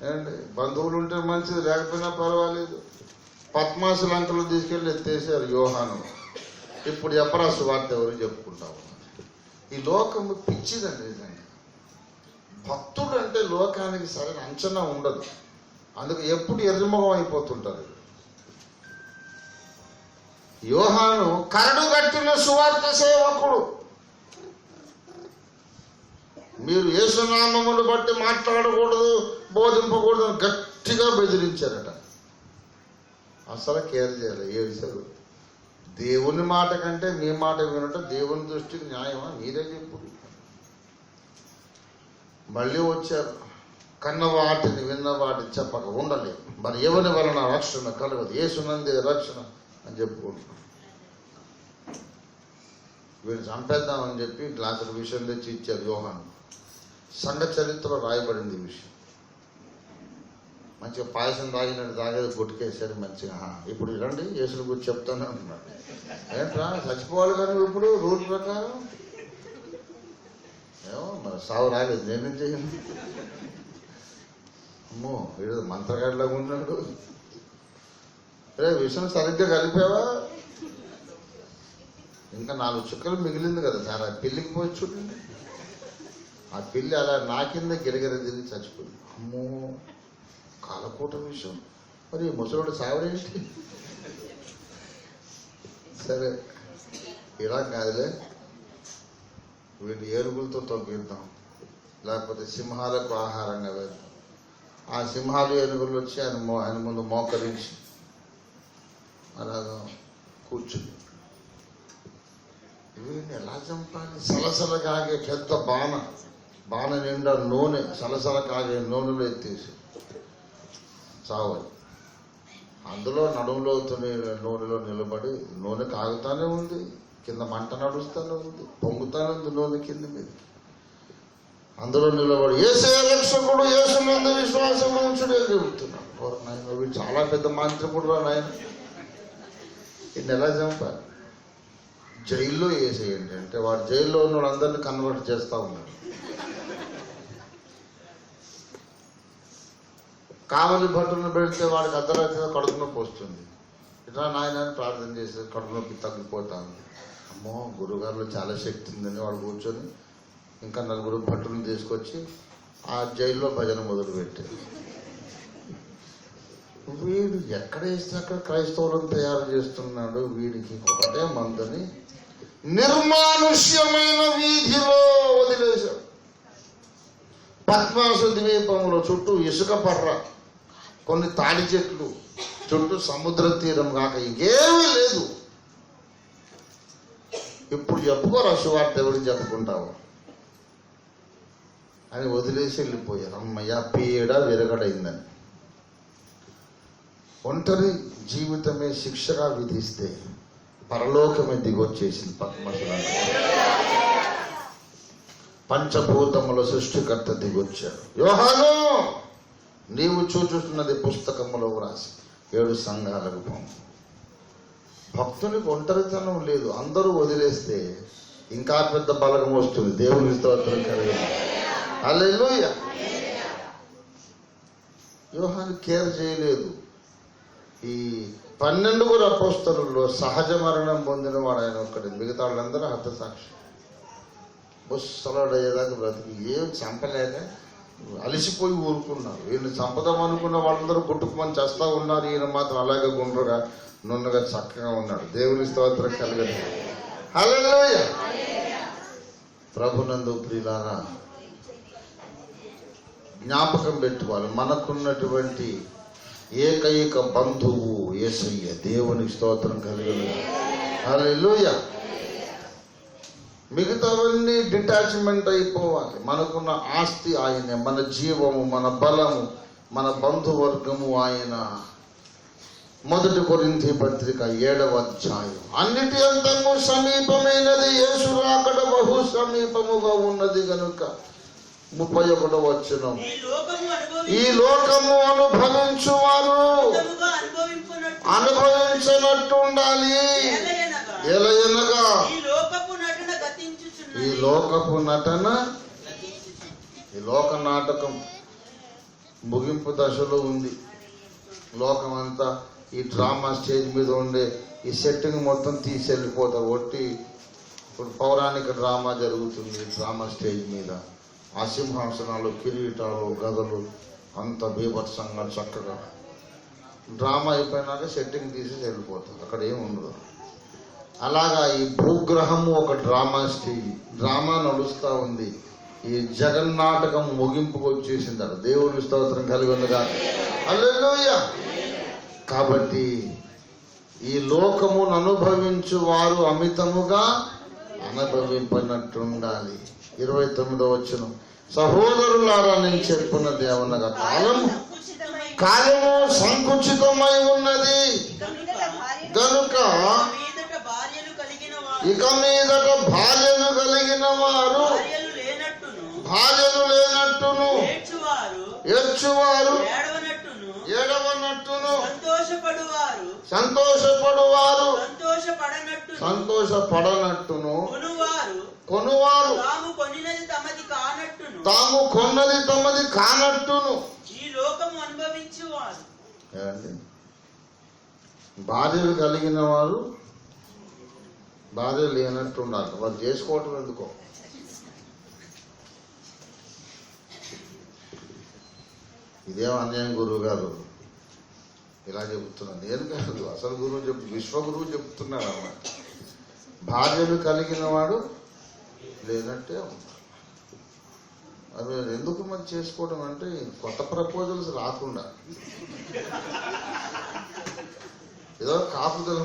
ఏంటి, బంధువులు ఉంటే మంచిది, లేకపోయినా పర్వాలేదు. పద్మాసు లంకలు తీసుకెళ్ళి ఎత్తేసారు యోహాను. ఇప్పుడు చెప్పరా సువార్త ఎవరు చెప్పుకుంటావు? ఈ లోకము పిచ్చిదండి నిజంగా. భక్తుడు అంటే లోకానికి సరైన అంచనా ఉండదు, అందుకు ఎప్పుడు ఎర్రముఖం అయిపోతుంటారు. యోహాను కరడు కట్టిన సువార్త సేవకుడు. మీరు యేసునామమును బట్టి మాట్లాడకూడదు, బోధింపకూడదు అని గట్టిగా బెదిరించారట. అసలు కేర్ చేయాలి, ఏడుసారు. దేవుని మాట కంటే మీ మాట వినట దేవుని దృష్టికి న్యాయమా? మీరే చెప్పు. మళ్ళీ వచ్చారు, కన్న వాటిని విన్న వాటిని చెప్పక ఉండలేదు, మరి ఎవరి వలన రక్షణ కలగదు, యేసునందే రక్షణ అని చెప్పుకుంటున్నాం. వీళ్ళు చంపేద్దామని చెప్పి గ్లాసుల విషయం తెచ్చి ఇచ్చారు యోహాను. సంఘ చరిత్రలో రాయబడింది ఈ విషయం. మంచిగా పాయసం తాగినట్టు తాగేది గుట్టుకేసారు మంచిగా. ఇప్పుడు రండి యేసుని గురించి చెప్తానే అంటున్నాడు. ఏంట్రా చచ్చిపోవాలి కానీ ఇప్పుడు రూల్ ప్రకారం ఏమో మరి సావు రాలేదు, నేనేం చేయను. అమ్మో వీడు మంత్రగాడిలాగా ఉన్నాడు. రే విషయం సరిగ్గా కలిపావా? ఇంకా 4 చుక్కలు మిగిలింది కదా సార్, ఆ పిల్లికి పోయి చూడండి. ఆ పిల్లి అలా నా కింద గిరగిర తిరిగి చచ్చిపోయింది. అమ్మో కాలకూట విషయం, మరి ముసలోడు సావిడేంటి? సరే ఇలా కాదులే, వీటిని ఏనుగులతో తొక్కిద్దాం, లేకపోతే సింహాలకు ఆహారంగా వేద్దాం. ఆ సింహాలు ఏనుగులు వచ్చి ఆయన ముందు మోకరించి అలాగా కూర్చుని వీడిని ఎలా చంపాలి? సలసల కాగే పెద్ద బాణ నిండా నూనె, సలసల కాగే నూనెలో ఎత్తేసి చావాలి. అందులో నడుములో నూనెలో నిలబడి నూనె కాగుతానే ఉంది, కింద మంట నడుస్తానే ఉంది, పొంగుతానే ఉంది నూనె కింద మీద. అందులో నిలబడి యేసే రక్షకుడు, యేసునందు విశ్వాసం ఉంచుడే చెబుతున్నాడు. నాయన వీడు చాలా పెద్ద మాంత్రికుడు రా నాయన, ఈయన ఎలా చంపాలి? జైల్లో వేసేయండి అంటే వాడు జైల్లో ఉన్న వాళ్ళందరినీ కన్వర్ట్ చేస్తా ఉన్నాడు. కావలి భటులను పెడితే వాడికి అర్ధరాత్రిగా కడుపు నొప్పి వస్తుంది. ఇట్లా నాయన ప్రార్థన చేసి కడుపు నొప్పి తగ్గిపోతాను. అమ్మో గురుగారులో చాలా శక్తి ఉందని వాడు కూర్చొని ఇంకా 4 భటులను తీసుకొచ్చి ఆ జైల్లో భజన మొదలుపెట్టారు. వీడు ఎక్కడ వేస్తే అక్కడ క్రైస్తవులను తయారు చేస్తున్నాడు. వీడికి ఒకటే మందని నిర్మానుష్యమైన వీధిలో వదిలేశాడు. పద్మాసు ద్వీపంలో చుట్టూ ఇసుక పర్ర, కొన్ని తాడి చెట్లు, చుట్టూ సముద్ర తీరం కాక ఇంకేమీ లేదు. ఇప్పుడు చెప్పుకోరా సువార్త ఎవరికి చెప్పుకుంటావు అని వదిలేసి వెళ్ళిపోయారు. అమ్మయ్య పీడ విరగడైందని. ఒంటరి జీవితమే శిక్షగా విధిస్తే పరలోకమే దిగొచ్చేసింది పద్మసులను. పంచభూతముల సృష్టికర్త దిగొచ్చాడు. యోహాను నీవు చూచుతున్నది పుస్తకములో వ్రాసి 7 సంఘాలకు పంపు. భక్తునికి ఒంటరితనం లేదు, అందరూ వదిలేస్తే ఇంకా పెద్ద బలగం వస్తుంది. దేవుని స్తోత్రం కలిగింది. హల్లెలూయా. యోహాను కేర్ చేయలేదు. ఈ 12 అపోస్తలుల్లో సహజ మరణం పొందిన వాడు ఆయన ఒక్కడే, మిగతా వాళ్ళందరూ హతసాక్షి. బుస్సలాడయ్యేదాకా బ్రతికి ఏం చంపలేక అలసిపోయి ఊరుకున్నారు. వీళ్ళు చంపదాం అనుకున్న వాళ్ళందరూ కొట్టుకుమని చేస్తా ఉన్నారు. ఈయన మాత్రం అలాగే గుండ్రగా నున్నగా చక్కగా ఉన్నాడు. దేవుని స్తోత్రం కలగదు. హల్లెలూయా. ప్రభునందు ప్రియులారా, జ్ఞాపకం పెట్టుకోవాలి, మనకున్నటువంటి ఏకైక బంధువు యేసయ్య. దేవునికి స్తోత్రం కలగదు. హల్లెలూయా. మిగతావన్నీ డిటాచ్మెంట్ అయిపోవాలి. మనకున్న ఆస్తి ఆయనే, మన జీవము, మన బలము, మన బంధువర్గము ఆయన. 1 కొరింథీ పత్రిక 7వ అధ్యాయం. అన్నిటి అంతము సమీపమైనది, యేసు రాకడ బహు సమీపముగా ఉన్నది గనుక 31వ వచనం, ఈ లోకము అనుభవించువారు అనుభవించినట్టు ఉండాలి. ఎలయనగా ఈ లోకపు నటన, ఈ లోక నాటకం ముగింపు దశలో ఉంది. లోకం అంతా ఈ డ్రామా స్టేజ్ మీద ఉండే ఈ సెట్టింగ్ మొత్తం తీసేళ్ళిపోతారు. ఒట్టి ఇప్పుడు పౌరాణిక డ్రామా జరుగుతుంది డ్రామా స్టేజ్ మీద. ఆ సింహాసనాలు, కిరీటాలు, గదలు అంత బీభత్సంగా చక్కగా డ్రామా అయిపోయినాక సెట్టింగ్ తీసేసి వెళ్ళిపోతారు. అక్కడ ఏమి ఉండదు. అలాగా ఈ భూగ్రహము ఒక డ్రామా స్టేజ్. డ్రామా నడుస్తూ ఉంది. ఈ జగన్నాటకం ముగింపుకు వచ్చేసిందట. దేవుని స్తోత్రం కలిగి ఉందిగా. హల్లెలూయా. కాబట్టి ఈ లోకమును అనుభవించు వారు అమితముగా అనుభవింపనట్టుండాలి. 29వ వచనం, సహోదరులారా నేను చెప్పున్నది ఏమనగా కాలము సంకుచితమై ఉన్నది గనుక ఇక మీదట భార్యలు కలిగిన వారు భార్యలు లేనట్టును, ఏడ్చువారు ఏడవనట్టును, సంతోషపడువారు సంతోషపడనట్టును, కొనువారు తాము కొన్నది తమది కానట్టును. భార్యలు కలిగిన వారు భార్య లేనట్టు ఉండాలి. వారు చేసుకోవటం ఎందుకో. ఇదేం అన్యాయం గురువు గారు ఇలా చెబుతున్నాను. నేను కాదు, అసలు గురువు విశ్వగురువు చెప్తున్నాడు అన్నమాట. భార్యలు కలిగిన వాడు లేనట్టే ఉంటాడు. అది ఎందుకు మరి చేసుకోవడం అంటే కొత్త ప్రపోజల్స్ రాకుండా ఏదో కాపుదల.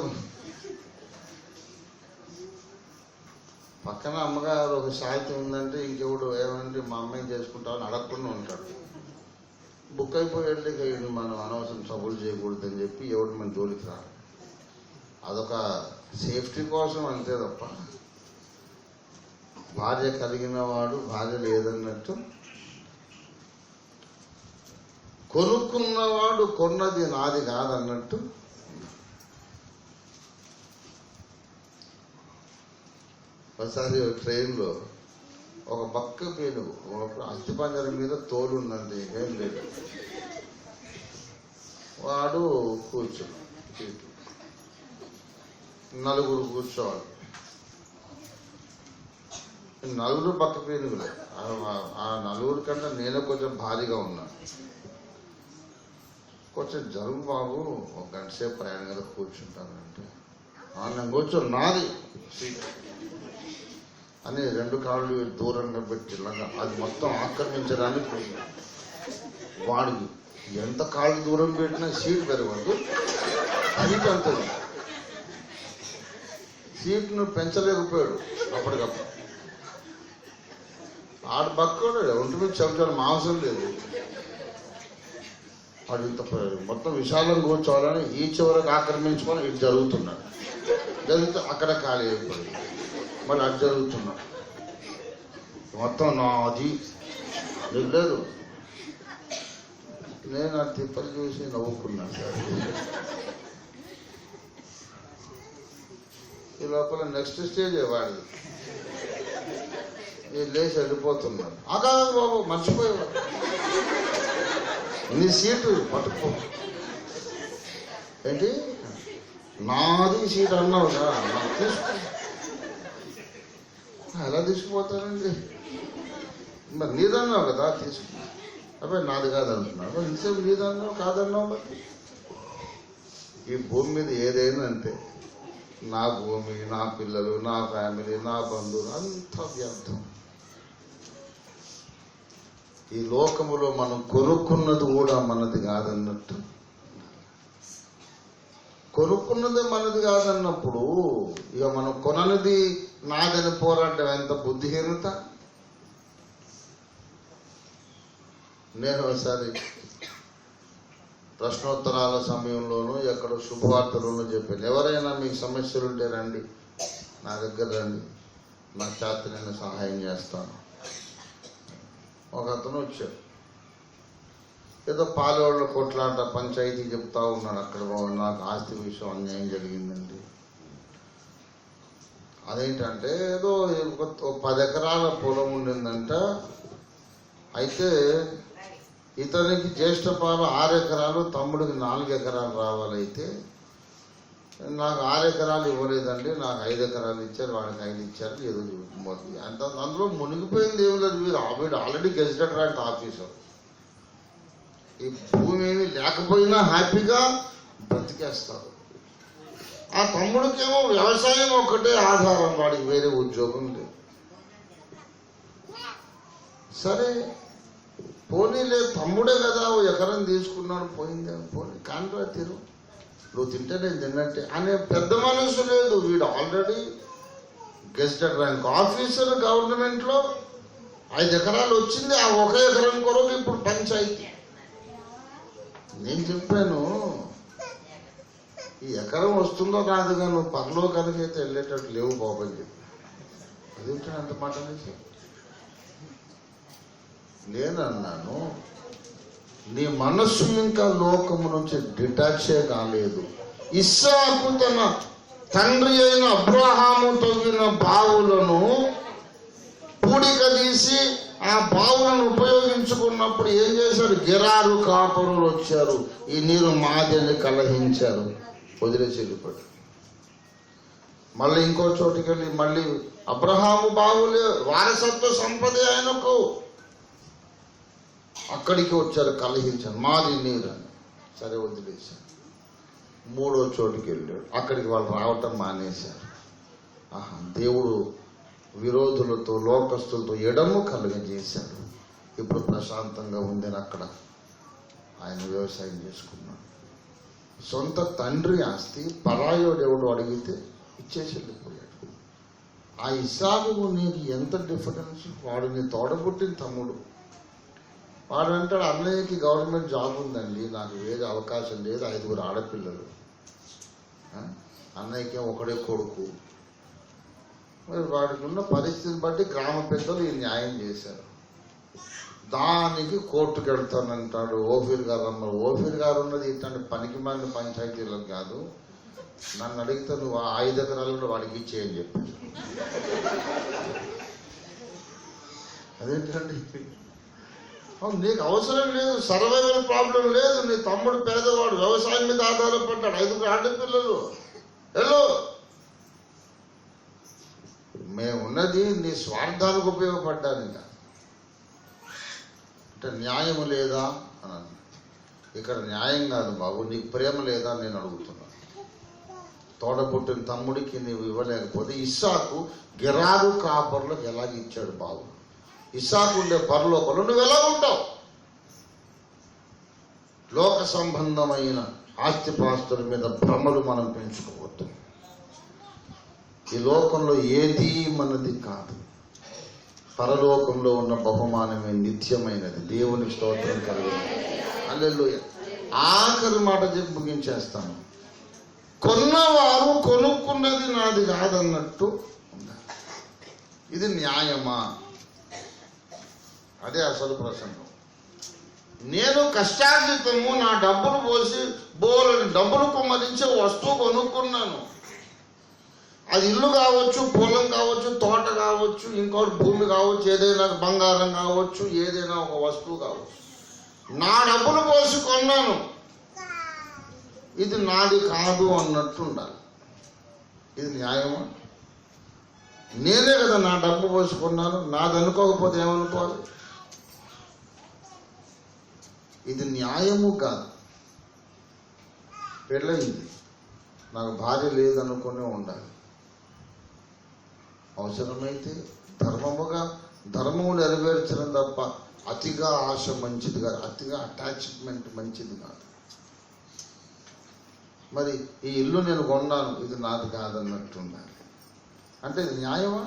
పక్కన అమ్మగారు ఒక సాహిత్యం ఉందంటే ఇంకెవడు ఏమంటే మా అమ్మాయిని చేసుకుంటామని అడగకుండా ఉంటాడు. బుక్ అయిపోయేట్లే మనం అనవసరం ట్రబుల్ చేయకూడదని చెప్పి ఎవడు మన జోలికి రాడు. అదొక సేఫ్టీ కోసం అంతే తప్ప భార్య కలిగిన వాడు భార్య లేదన్నట్టు, కొనుక్కున్నవాడు కొన్నది నాది కాదన్నట్టు. ఒకసారి ట్రైన్లో ఒక బక్క పేనుగు, అస్థిపంజరం మీద తోలు ఉందండి, ఏం లేదు. వాడు కూర్చున్నాడు, నలుగురు కూర్చోవాలి. నలుగురు బక్క పేనుగులే. ఆ నలుగురు కంటే నేనే కొంచెం భారీగా ఉన్నాను. కొంచెం జరుగు బాబు, ఒక గంట సేపు ప్రయాణం కదా కూర్చుంటానంటే, నేను కూర్చో నాది సీట్ అని 2 కాళ్ళు దూరంగా పెట్టి అది మొత్తం ఆక్రమించడానికి వాడికి ఎంత కాళ్ళు దూరం పెట్టినా సీట్ పెరగదు. సీట్ అంతది. సీట్ను పెంచలేకపోయాడు అప్పటికప్పుడు. ఆడు బక్కడు, ఒంటి మీద చెమచాడు, మాంసం లేదు. వాడు ఇంత మొత్తం విశాలంగా కూర్చోవాలని ఈ చివరికి ఆక్రమించుకొని ఇటు జరుగుతున్నాడు. జరిగితే అక్కడ ఖాళీ అయిపోయింది. మళ్ళీ అటు జరుగుతున్నాడు. మొత్తం నాది లేదు. నేను ఆ తిప్పలు చూసి నవ్వుకున్నాను సార్. ఈ లోపల నెక్స్ట్ స్టేజ్ వాడిది. నేను లేచి వెళ్ళిపోతున్నాను. కాదు బాబు, మర్చిపోయేవాడు. నీ సీటు పట్టుకో. ఏంటి నాది సీట్ అన్నావుగా, నాకు తీసుకో. ఎలా తీసుకుపోతానండి? మరి నీదన్నావు కదా తీసుకు, అబ్బాయి నాది కాదంటున్నావు, ఇంతసేపు నీదన్నావు కాదన్నావు. మరి ఈ భూమి మీద ఏదైనా అంటే నా భూమి, నా పిల్లలు, నా ఫ్యామిలీ, నా బంధువులు అంత వ్యర్థం. ఈ లోకములో మనం కొనుక్కున్నది కూడా మనది కాదన్నట్టు. కొనుక్కున్నది మనది కాదన్నప్పుడు ఇక మనం కొననిది నాదని పోరాటం ఎంత బుద్ధిహీనత. నేను ఒకసారి ప్రశ్నోత్తరాల సమయంలోనూ ఎక్కడో శుభవార్తలోనూ చెప్పాను, ఎవరైనా మీకు సమస్యలు ఉంటే రండి, నా దగ్గర రండి, నా చేత నేను సహాయం చేస్తాను. ఒక అతను వచ్చాడు, ఏదో పాలేవాళ్ళ కొట్లాట పంచాయతీ చెప్తా ఉన్నాడు. అక్కడ నాకు ఆస్తి విషయం అన్యాయం జరిగిందండి. అదేంటంటే ఏదో 10 ఎకరాల పొలం ఉండిందంట. అయితే ఇతనికి జ్యేష్ఠ పాలు 6 ఎకరాలు, తమ్ముడికి 4 ఎకరాలు రావాలైతే నాకు 6 ఎకరాలు ఇవ్వలేదండి, నాకు 5 ఎకరాలు ఇచ్చారు, వాడికి 5 ఇచ్చారు, ఏదో అంత అందులో మునిగిపోయింది ఏమి లేదు. వీడు ఆల్రెడీ గెజిటెడ్ ర్యాంక్ ఆఫీసర్. ఈ భూమి ఏమి లేకపోయినా హ్యాపీగా బ్రతికేస్తారు. ఆ తమ్ముడికేమో వ్యవసాయం ఒకటే ఆధారం, వాడికి వేరే ఉద్యోగం లేదు. సరే పోనీలే, తమ్ముడే కదా ఎకరం తీసుకున్నాడు, పోయిందే పోనీ కాంట్రా తీరు, నువ్వు తింటే నేను తిన్నట్టే అనే పెద్ద మనసు లేదు. వీడు already gazetted rank officer, government లో 5 ఎకరాలు వచ్చింది. ఆ 1 ఎకరం కొరకు ఇప్పుడు పంచాయతీ. నేను చెప్పాను, ఈ ఎకరం వస్తుందో రాదుగా నువ్వు పరలోకానికైతే వెళ్ళేటట్టు లేవు బాబు అని చెప్పి. అదేంటి అంత మాట అనేసి నేనన్నాను, నీ మనస్సు ఇంకా లోకము నుంచి డిటాచే కాలేదు. ఇస్సాకు తన తండ్రి అయిన అబ్రహాము తవ్విన బావులను పూడిక తీసి ఆ బావులను ఉపయోగించుకున్నప్పుడు ఏం చేశారు? గెరారు కాపరులు వచ్చారు, ఈ నీరు మాది అని కలహించారు, వదిలేసి వెళ్ళిపోయాడు. మళ్ళీ ఇంకో చోటుకి వెళ్ళి మళ్ళీ అబ్రహాము బావులే వారసత్వ సంపదే ఆయనకు, అక్కడికి వచ్చారు, కలహించారు, మాది నీరు అని. సరే వదిలేశారు. 3వ చోటుకి వెళ్ళాడు, అక్కడికి వాళ్ళు రావటం మానేశారు. దేవుడు విరోధులతో లోకస్తులతో ఎడము కలుగజేశాడు. ఇప్పుడు ప్రశాంతంగా ఉందని అక్కడ ఆయన వ్యవసాయం చేసుకున్నాడు. సొంత తండ్రి ఆస్తి పరాయోడు ఎవడు అడిగితే ఇచ్చేసి వెళ్ళిపోయాడు. ఆ ఇస్సాకుకు నీకు ఎంత డిఫరెన్స్? వాడు నీ తోడబుట్టిన తమ్ముడు. వాడు అంటాడు, అన్నయ్యకి గవర్నమెంట్ జాబ్ ఉందండి, నాకు వేరే అవకాశం లేదు, 5 ఆడపిల్లలు, అన్నయ్యకి ఒకడే కొడుకు. మరి వాడికి ఉన్న పరిస్థితిని బట్టి గ్రామ పెద్దలు ఈ న్యాయం చేశారు. దానికి కోర్టుకు వెళ్తానంటాడు. ఓఫీర్ గారు అన్నారు, ఓఫీర్ గారు ఉన్నది ఇట్లాంటి పనికి మంది పంచాయతీలకు కాదు, నన్ను అడిగితే నువ్వు 5 ఎకరాలు కూడా వాడికి ఇచ్చేయని చెప్పాడు. అదేంటండి, నీకు అవసరం లేదు, సర్వైవల్ ప్రాబ్లం లేదు, నీ తమ్ముడు పేదవాడు, వ్యవసాయం మీద ఆధారపడ్డాడు, 5 ఆడపిల్లలు, హలో మేమున్నది నీ స్వార్థానికి ఉపయోగపడ్డాను. ఇంకా అంటే న్యాయం లేదా అని అన్నా. ఇక్కడ న్యాయం కాదు బాబు, నీకు ప్రేమ లేదా నేను అడుగుతున్నాను. తోడబుట్టిన తమ్ముడికి నీవు ఇవ్వలేకపోతే ఇస్సాకు గెరారు కాపర్లకు ఎలాగ ఇచ్చాడు బాబు? ఇస్సాకు ఉండే పరలోకంలో నువ్వు ఎలా ఉంటావు? లోక సంబంధమైన ఆస్తిపాస్తుల మీద భ్రమలు మనం పెంచుకోవద్దు. ఈ లోకంలో ఏదీ మనది కాదు, పరలోకంలో ఉన్న బహుమానమే నిత్యమైనది. దేవునికి స్తోత్రం కలుగును. హల్లెలూయా. ఆఖరి మాట చెప్పి ముగించేస్తాను. కొన్నవారు కొనుక్కున్నది నాది కాదన్నట్టు ఉండాలి. ఇది న్యాయమా? అదే అసలు ప్రసంగం. నేను కష్టార్జితము నా డబ్బులు పోసి బోలని డబ్బులు కుమ్మరించే వస్తువు కొనుక్కున్నాను. అది ఇల్లు కావచ్చు, పొలం కావచ్చు, తోట కావచ్చు, ఇంకోటి భూమి కావచ్చు, ఏదైనా బంగారం కావచ్చు, ఏదైనా ఒక వస్తువు కావచ్చు, నా డబ్బులు పోసి కొన్నాను, ఇది నాది కాదు అన్నట్టు ఉండాలి. ఇది న్యాయమా? నేనే కదా నా డబ్బు పోసుకున్నాను, నాది అనుకోకపోతే ఏమనుకోవాలి? ఇది న్యాయము కాదు. పెళ్ళయింది, నాకు భార్య లేదనుకునే ఉండాలి. అవసరమైతే ధర్మము నెరవేర్చడం తప్ప అతిగా ఆశ మంచిది కాదు, అతిగా అటాచ్మెంట్ మంచిది కాదు. మరి ఈ ఇల్లు నేను కొన్నాను, ఇది నాది కాదన్నట్టు ఉండాలి. అంటే ఇది న్యాయమా?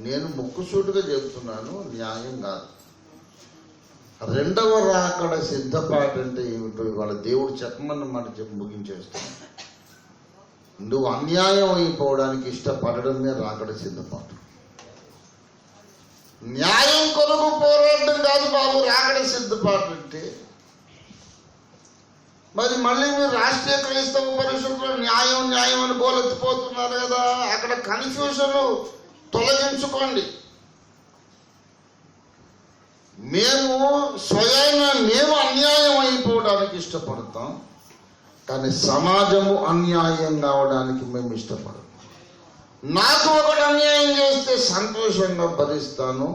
నేను ముక్కుసూటిగా చెబుతున్నాను, న్యాయం కాదు. రెండవ రాకడ సిద్ధపాటు అంటే ఏమిటో ఇవాళ దేవుడు చెప్పమని మాట చెప్పి ముగించేస్తాను. నువ్వు అన్యాయం అయిపోవడానికి ఇష్టపడడమే రాకడ సిద్ధపాటు. న్యాయం కొరకు పోరాటం కాదు బాబు రాకడ సిద్ధపాటు అంటే. మరి మళ్ళీ మీరు రాష్ట్రీయ క్రైస్తవ పరిషత్తులో న్యాయం అని గోలెత్తిపోతున్నారు కదా, అక్కడ కన్ఫ్యూజన్ తొలగించుకోండి. మేము అన్యాయం అయిపోవడానికి ఇష్టపడతాం, కానీ సమాజము అన్యాయం కావడానికి మేము ఇష్టపడము. నాకు ఒకటి అన్యాయం చేస్తే సంతోషంగా భరిస్తాను,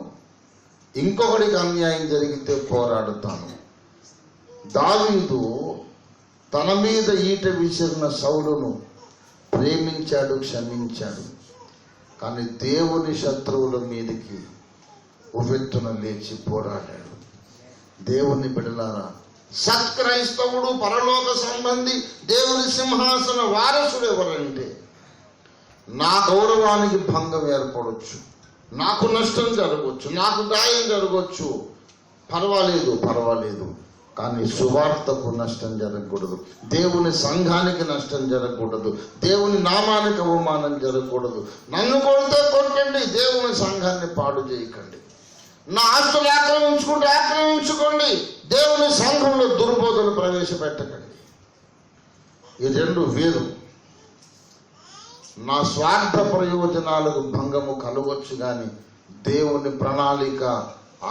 ఇంకొకటికి అన్యాయం జరిగితే పోరాడుతాను. దావీదు తన మీద ఈట విసిరిన సౌలును ప్రేమించాడు, క్షమించాడు. కానీ దేవుని శత్రువుల మీదకి ఉవ్వెత్తున లేచి పోరాడాడు. దేవుని బిడ్డలారా, సత్క్రైస్తవుడు, పరలోక సంబంధి, దేవుని సింహాసన వారసుడు ఎవరంటే, నా గౌరవానికి భంగం ఏర్పడవచ్చు, నాకు నష్టం జరగవచ్చు, నాకు గాయం జరగవచ్చు, పర్వాలేదు. కానీ సువార్తకు నష్టం జరగకూడదు, దేవుని సంఘానికి నష్టం జరగకూడదు, దేవుని నామానికి అవమానం జరగకూడదు. నన్ను కొడితే కొట్టండి, దేవుని సంఘాన్ని పాడు చేయకండి. నా ఆస్తులు ఆక్రమించుకోండి, దేవుని సంఘంలో దుర్బోధలు ప్రవేశపెట్టకండి. ఈ రెండు వేరు. నా స్వార్థ ప్రయోజనాలకు భంగము కలగవచ్చు, కానీ దేవుని ప్రణాళిక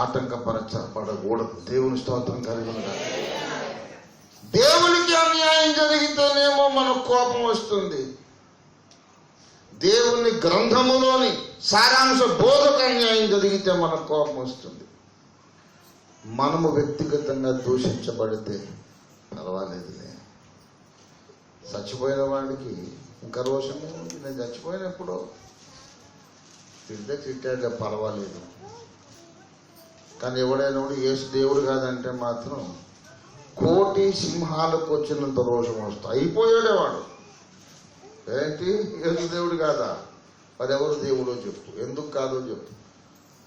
ఆటంకపరచబడకూడదు. దేవుని స్తోత్రం కలుగును. దేవునికి అన్యాయం జరిగితేనేమో మనకు కోపం వస్తుంది, దేవుని గ్రంథములోని సారాంశ బోధకు అన్యాయం జరిగితే మనకు కోపం వస్తుంది. మనము వ్యక్తిగతంగా దూషించబడితే పర్వాలేదులే, చచ్చిపోయిన వాడికి ఇంకా రోషమే ఉంది. నేను చచ్చిపోయినప్పుడు తిట్టాక పర్వాలేదు, కానీ ఎవడైనా యేసు దేవుడు కాదంటే మాత్రం కోటి సింహాలకు వచ్చినంత రోషం వస్తుంది. అయిపోయాడేవాడు. ఏంటి యేసు దేవుడు కాదా? మరి ఎవరు దేవుడో చెప్పు, ఎందుకు కాదో చెప్పు.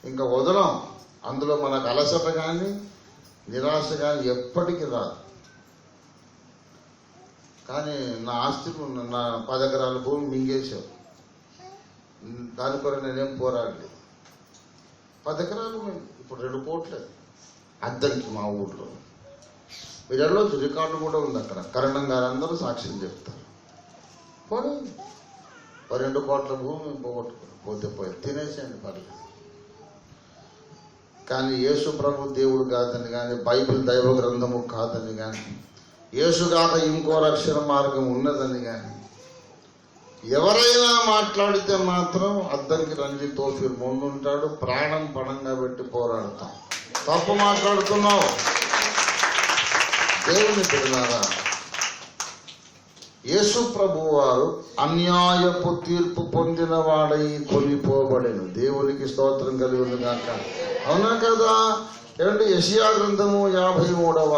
ఇంకా వదలం. అందులో మనకు అలసట కానీ నిరాశ కానీ ఎప్పటికీ రాదు. కానీ నా ఆస్తిని నా 10 ఎకరాల భూమి మింగేశావు, దాని కొరకు నేనేం పోరాడలేదు. 10 ఎకరాలు ఇప్పుడు 2 కోట్లు అద్దెకి మా ఊళ్ళో. మీరు వెళ్ళొచ్చు, రికార్డు కూడా ఉంది అక్కడ. కరణం గారు అందరూ సాక్ష్యం చెప్తారు. పోనీ 2 కోట్ల భూమి పోతే తినేసేయండి, పర్లేదు. కానీ యేసు ప్రభు దేవుడు కాదని కానీ, బైబిల్ దైవ గ్రంథము కాదని కానీ, యేసుగాక ఇంకో రక్షణ మార్గం ఉన్నదని కానీ ఎవరైనా మాట్లాడితే మాత్రం అద్దంకి రంజిత్ తోఫీర్ ముందుంటాడు, ప్రాణం పణంగా పెట్టి పోరాడతాం. తప్పు మాట్లాడుతున్నావు. దేవుని బిడ్డలారా, యేసు ప్రభు వారు అన్యాయపు తీర్పు పొందిన వాడై కొనిపోబడెను. దేవునికి స్తోత్రం కలుగును గాక. అవునా కదా? ఏమంటే యెషయా గ్రంథము 53వ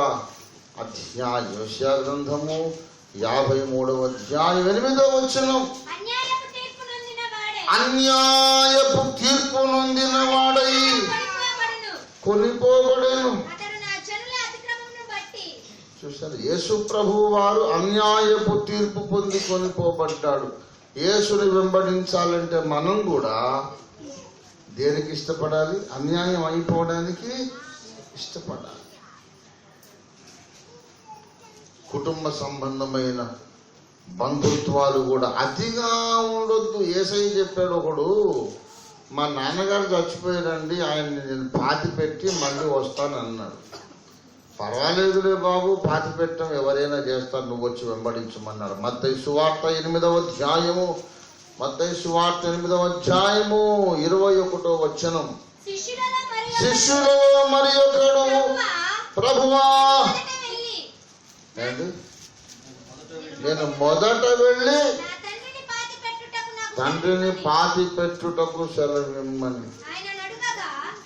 అధ్యాయం, యెషయా గ్రంథము 53వ అధ్యాయం 8వ వచనం, అన్యాయపు తీర్పు నొందిన వాడై కొనిపోబడెను. చూసారు, యేసు ప్రభు వారు అన్యాయపు తీర్పు పొంది కొనిపోబడ్డాడు. యేసుని వెంబడించాలంటే మనం కూడా దేనికి ఇష్టపడాలి? అన్యాయం అయిపోవడానికి ఇష్టపడాలి. కుటుంబ సంబంధమైన బంధుత్వాలు కూడా అతిగా ఉండొద్దు. యేసయ్య చెప్పాడు, ఒకడు మా నాన్నగారు చచ్చిపోయారండి, ఆయన్ని నేను పాతి పెట్టి మళ్ళీ వస్తాను అన్నాడు. పర్వాలేదులే బాబు, పాతి పెట్టడం ఎవరైనా చేస్తారు, నువ్వు వచ్చి వెంబడించమన్నాడు. మత్తయి సువార్త 8వ అధ్యాయము మత్తయి సువార్త 8వ అధ్యాయము 21వ వచనం. శిష్యులలో మరి ఒకడు, ప్రభువా నేను మొదట వెళ్ళి తండ్రిని పాతి పెట్టుటకు సెలవిమ్మని.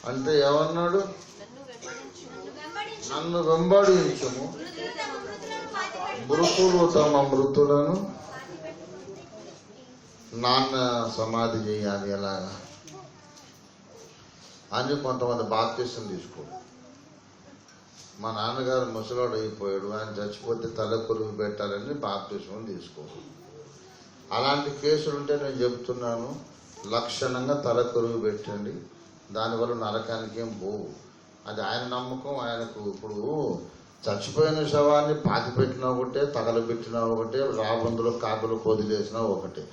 అంటే ఏమన్నాడు? నన్ను వెంబడించుము, మృతులు తమ మృతులను నాన్న సమాధి చేయాలి ఎలాగా అని కొంతమంది బాప్తిసం తీసుకోడు. మా నాన్నగారు ముసలాడు అయిపోయాడు, ఆయన చచ్చిపోతే తల కొరువు పెట్టాలని బాప్తిసం తీసుకోడు. అలాంటి కేసులు ఉంటే నేను చెబుతున్నాను, లక్షణంగా తల కొరువు పెట్టండి, దానివల్ల నరకానికి ఏం పోవు. అది ఆయన నమ్మకం ఆయనకు. ఇప్పుడు చచ్చిపోయిన శవాన్ని పాతి పెట్టినా ఒకటే, తగలబెట్టినా ఒకటే, రాబందులో కాకులు వదిలేసినా ఒకటే.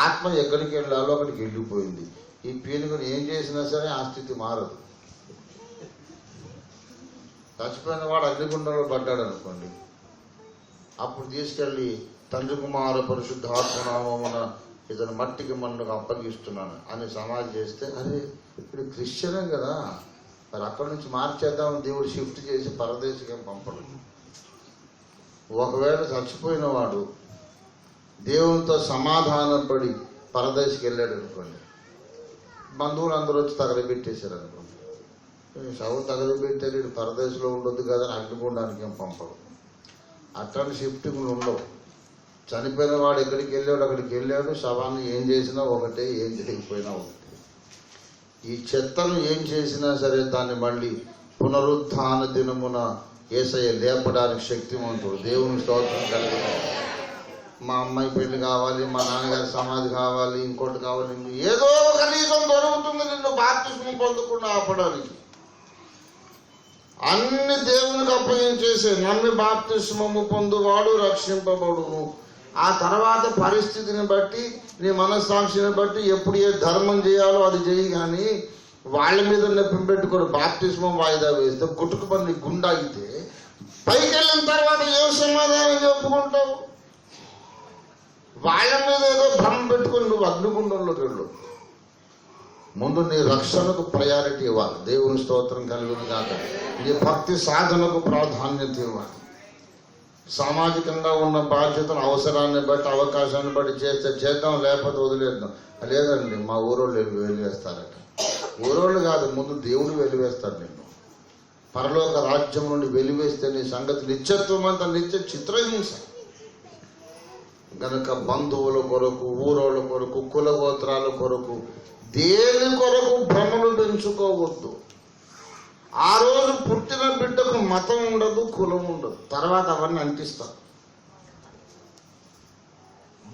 ఆత్మ ఎక్కడికి వెళ్ళాలో అక్కడికి వెళ్ళిపోయింది. ఈ పీనుగుని ఏం చేసినా సరే ఆ స్థితి మారదు. చచ్చిపోయిన వాడు అగ్నిగుండంలో పడ్డాడు అనుకోండి, అప్పుడు తీసుకెళ్ళి తండ్రి కుమార పరిశుద్ధాత్మనామమున ఇతను మట్టికి మన్నుకు అప్పగిస్తున్నాను అని సమాధి చేస్తే, అరే ఇప్పుడు క్రిస్టియనే కదా, మరి అక్కడి నుంచి మార్చేద్దామని దేవుడు షిఫ్ట్ చేసి పరదేశికం పంపడం. ఒకవేళ చచ్చిపోయిన వాడు దేవునితో సమాధానపడి పరదేశికి వెళ్ళాడు అనుకోండి, బంధువులు అందరూ వచ్చి తగలబెట్టేశారు అనుకోండి, శవం తగలబెట్టారు, పరదేశంలో ఉండొద్దు కదా అని అగ్నిగుండానికి ఏం పంపడం. అట్లాంటి షిఫ్టింగ్లు ఉండవు. చనిపోయిన వాడు ఎక్కడికి వెళ్ళాడు అక్కడికి వెళ్ళాడు, శవాన్ని ఏం చేసినా ఒకటే, ఏం చేయకపోయినా ఒకటే. ఈ చెత్తను ఏం చేసినా సరే దాన్ని మళ్ళీ పునరుత్థాన దినమున యేసయ్య లేపడానికి శక్తివంతుడు. దేవుని స్తోత్రం కలిగిన. మా అమ్మాయి పెళ్లి కావాలి, మా నాన్నగారి సమాధి కావాలి, ఇంకోటి కావాలి, ఏదో ఒక రీజన్ దొరుకుతుంది నిన్ను బాప్తిస్మం పొందకుండా ఆపడానికి. అన్ని దేవునికి అప్పగించేసే, నమ్మి బాప్తిస్మము పొందువాడు రక్షింపబడును. ఆ తర్వాత పరిస్థితిని బట్టి, నీ మనస్సాక్షిని బట్టి ఎప్పుడు ఏ ధర్మం చేయాలో అది చేయి. కానీ వాళ్ళ మీద నెప్పం పెట్టుకోడు. బాప్తిస్మం వాయిదా వేస్తే గుట్టుకు పని గుండాగితే పైకి వెళ్ళిన తర్వాత ఏం సమాధానం చెప్పుకుంటావు? వాళ్ళ మీద ఏదో భ్రమ పెట్టుకుని నువ్వు అగ్నిగుండంలోకి వెళ్ళు. ముందు నీ రక్షణకు ప్రయారిటీ ఇవ్వాలి. దేవుని స్తోత్రం కలిగిన కాక నీ భక్తి సాధనకు ప్రాధాన్యత ఇవ్వాలి. సామాజికంగా ఉన్న బాధ్యతను అవసరాన్ని బట్టి, అవకాశాన్ని బట్టి చేస్తే చేద్దాం, లేకపోతే వదిలేద్దాం. లేదండి, మా ఊరోళ్ళు వెలివేస్తారట. ఊరోళ్ళు కాదు, ముందు దేవుడు వెలివేస్తాడు నిన్ను. పరలోక రాజ్యం నుండి వెలివేస్తే నీ సంగతి నిత్యత్వం అంతా నిత్య చిత్రహింస. గనక బంధువుల కొరకు, ఊరోళ్ళ కొరకు, కులగోత్రాల కొరకు, దేని కొరకు భ్రమలు పెంచుకోవద్దు. ఆ రోజు పుట్టిన బిడ్డకు మతం ఉండదు, కులం ఉండదు. తర్వాత అవన్నీ అంటిస్తారు.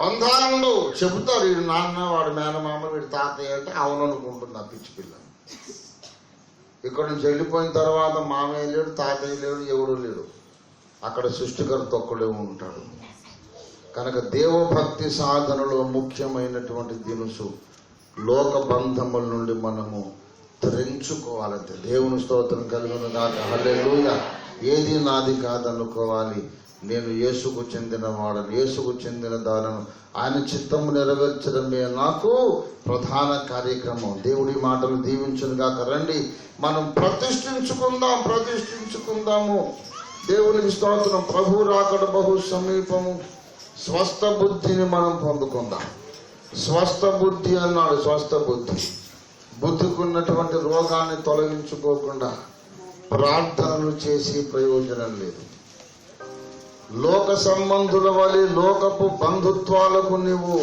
బంధాలు ఉండవు. చెబుతారు, వీడు నాన్న, వాడు మేనమామ, వీడు తాతయ్య అంటే అవును అనుకుంటుంది ఆ పిచ్చి పిల్ల. ఇక్కడ నుంచి వెళ్ళిపోయిన తర్వాత మామయ్య లేడు, తాతయ్య లేడు, ఎవడు లేడు. అక్కడ సృష్టికర్త ఒక్కడే ఉంటాడు. కనుక దేవభక్తి సాధనలో ముఖ్యమైనటువంటి దినుసు లోక బంధముల నుండి మనము ధరించుకోవాలంటే. దేవుని స్తోత్రం కలిగిన కాక హల్లెలూయా. ఏది నాది కాదనుకోవాలి. నేను యేసుకు చెందిన వాడను, యేసుకు చెందిన దానను. ఆయన చిత్తము నెరవేర్చడమే నాకు ప్రధాన కార్యక్రమం. దేవుడి మాటలు దీవించును గాక. రండి మనం ప్రతిష్ఠించుకుందాము. దేవునికి స్తోత్రం. ప్రభు రాకడ బహు సమీపము. స్వస్థ బుద్ధిని మనం పొందుకుందాం. స్వస్థ బుద్ధి అన్నాడు. స్వస్థ బుద్ధి. బుద్ధికున్నటువంటి రోగాన్ని తొలగించుకోకుండా ప్రార్థనలు చేసి ప్రయోజనం లేదు. లోక సంబంధుల వలె లోకపు బంధుత్వాలకు నీవు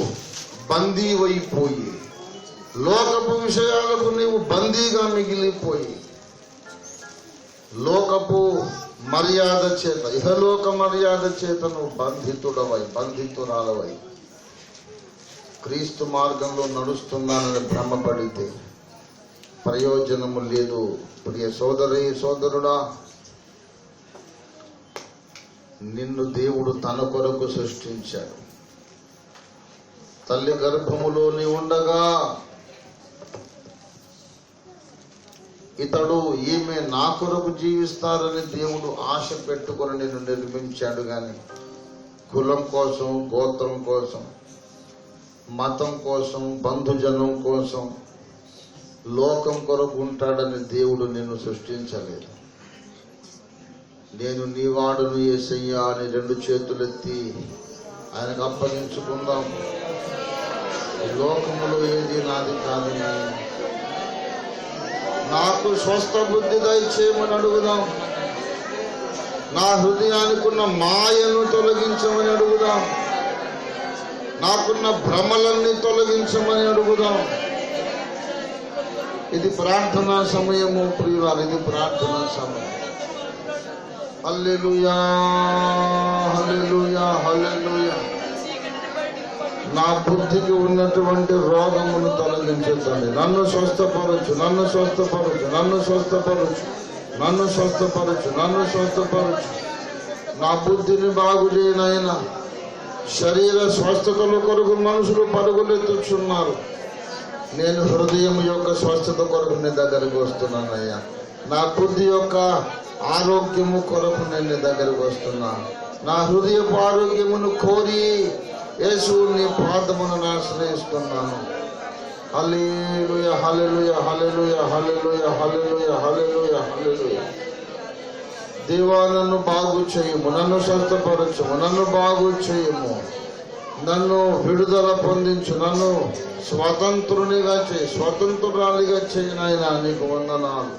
బందీవైపోయి, లోకపు విషయాలకు నీవు బందీగా మిగిలిపోయి, లోకపు మర్యాద చేత, ఇహలోక మర్యాద చేత నువ్వు బంధితురాలవై క్రీస్తు మార్గంలో నడుస్తున్నానని భ్రమపడితే ప్రయోజనము లేదు. ప్రియ సోదరుడా, నిన్ను దేవుడు తన కొరకు సృష్టించాడు. తల్లి గర్భములో నీ ఉండగా ఇతడు, ఈమె నా కొరకు జీవిస్తారని దేవుడు ఆశ పెట్టుకొని నిన్ను నిర్మించాడు. కానీ కులం కోసం, గోత్రం కోసం, మతం కోసం, బంధుజనం కోసం, లోకం కొరకు ఉంటాడని దేవుడు నిన్ను సృష్టించలేదు. నేను నీవాడును యేసయ్యా అని 2 చేతులెత్తి ఆయనకు అప్పగించుకుందాం. ఈ లోకములో ఏది నాది కాదని, నాకు స్వస్థ బుద్ధి దయచేయమని అడుగుదాం. నా హృదయానికి ఉన్న మాయను తొలగించమని అడుగుదాం. నాకున్న భ్రమలన్నీ తొలగించమని అడుగుదాం. ఇది ప్రార్థనా సమయము ప్రియులారా, ఇది ప్రార్థనా సమయం. హల్లెలూయా, హల్లెలూయా, హల్లెలూయా. నా బుద్ధికి ఉన్నటువంటి రోగమును తొలగించండి. నన్ను స్వస్థపరచు, నన్ను స్వస్థపరచు, నన్ను స్వస్థపరచు, నన్ను స్వస్థపరచు, నన్ను స్వస్థపరచు. నా బుద్ధిని బాగు చేయనైనా. శరీర స్వస్థతల కొరకు మనుషులు పరుగులెత్తుచున్నారు. నేను హృదయం యొక్క స్వస్థత కొరకు నీ దగ్గరకు వస్తున్నానయ్యా. నా బుద్ధి యొక్క ఆరోగ్యము కొరకు నేను నీ దగ్గరకు వస్తున్నా. నా హృదయపు ఆరోగ్యమును కోరి యేసు నీ పాదమును ఆశ్రయిస్తున్నాను. హల్లెలూయా, హల్లెలూయా, హల్లెలూయా, హల్లెలూయా, హల్లెలూయా, హల్లెలూయా, హల్లెలూయా. దేవా, నన్ను బాగు చేయము, నన్ను స్వస్థపరచము, నన్ను బాగు చేయము, నన్ను విడుదల పొందించు, నన్ను స్వతంత్రునిగా చేయి, స్వతంత్రురాలిగా చేయి నాయనా. నీకు వందనాలు.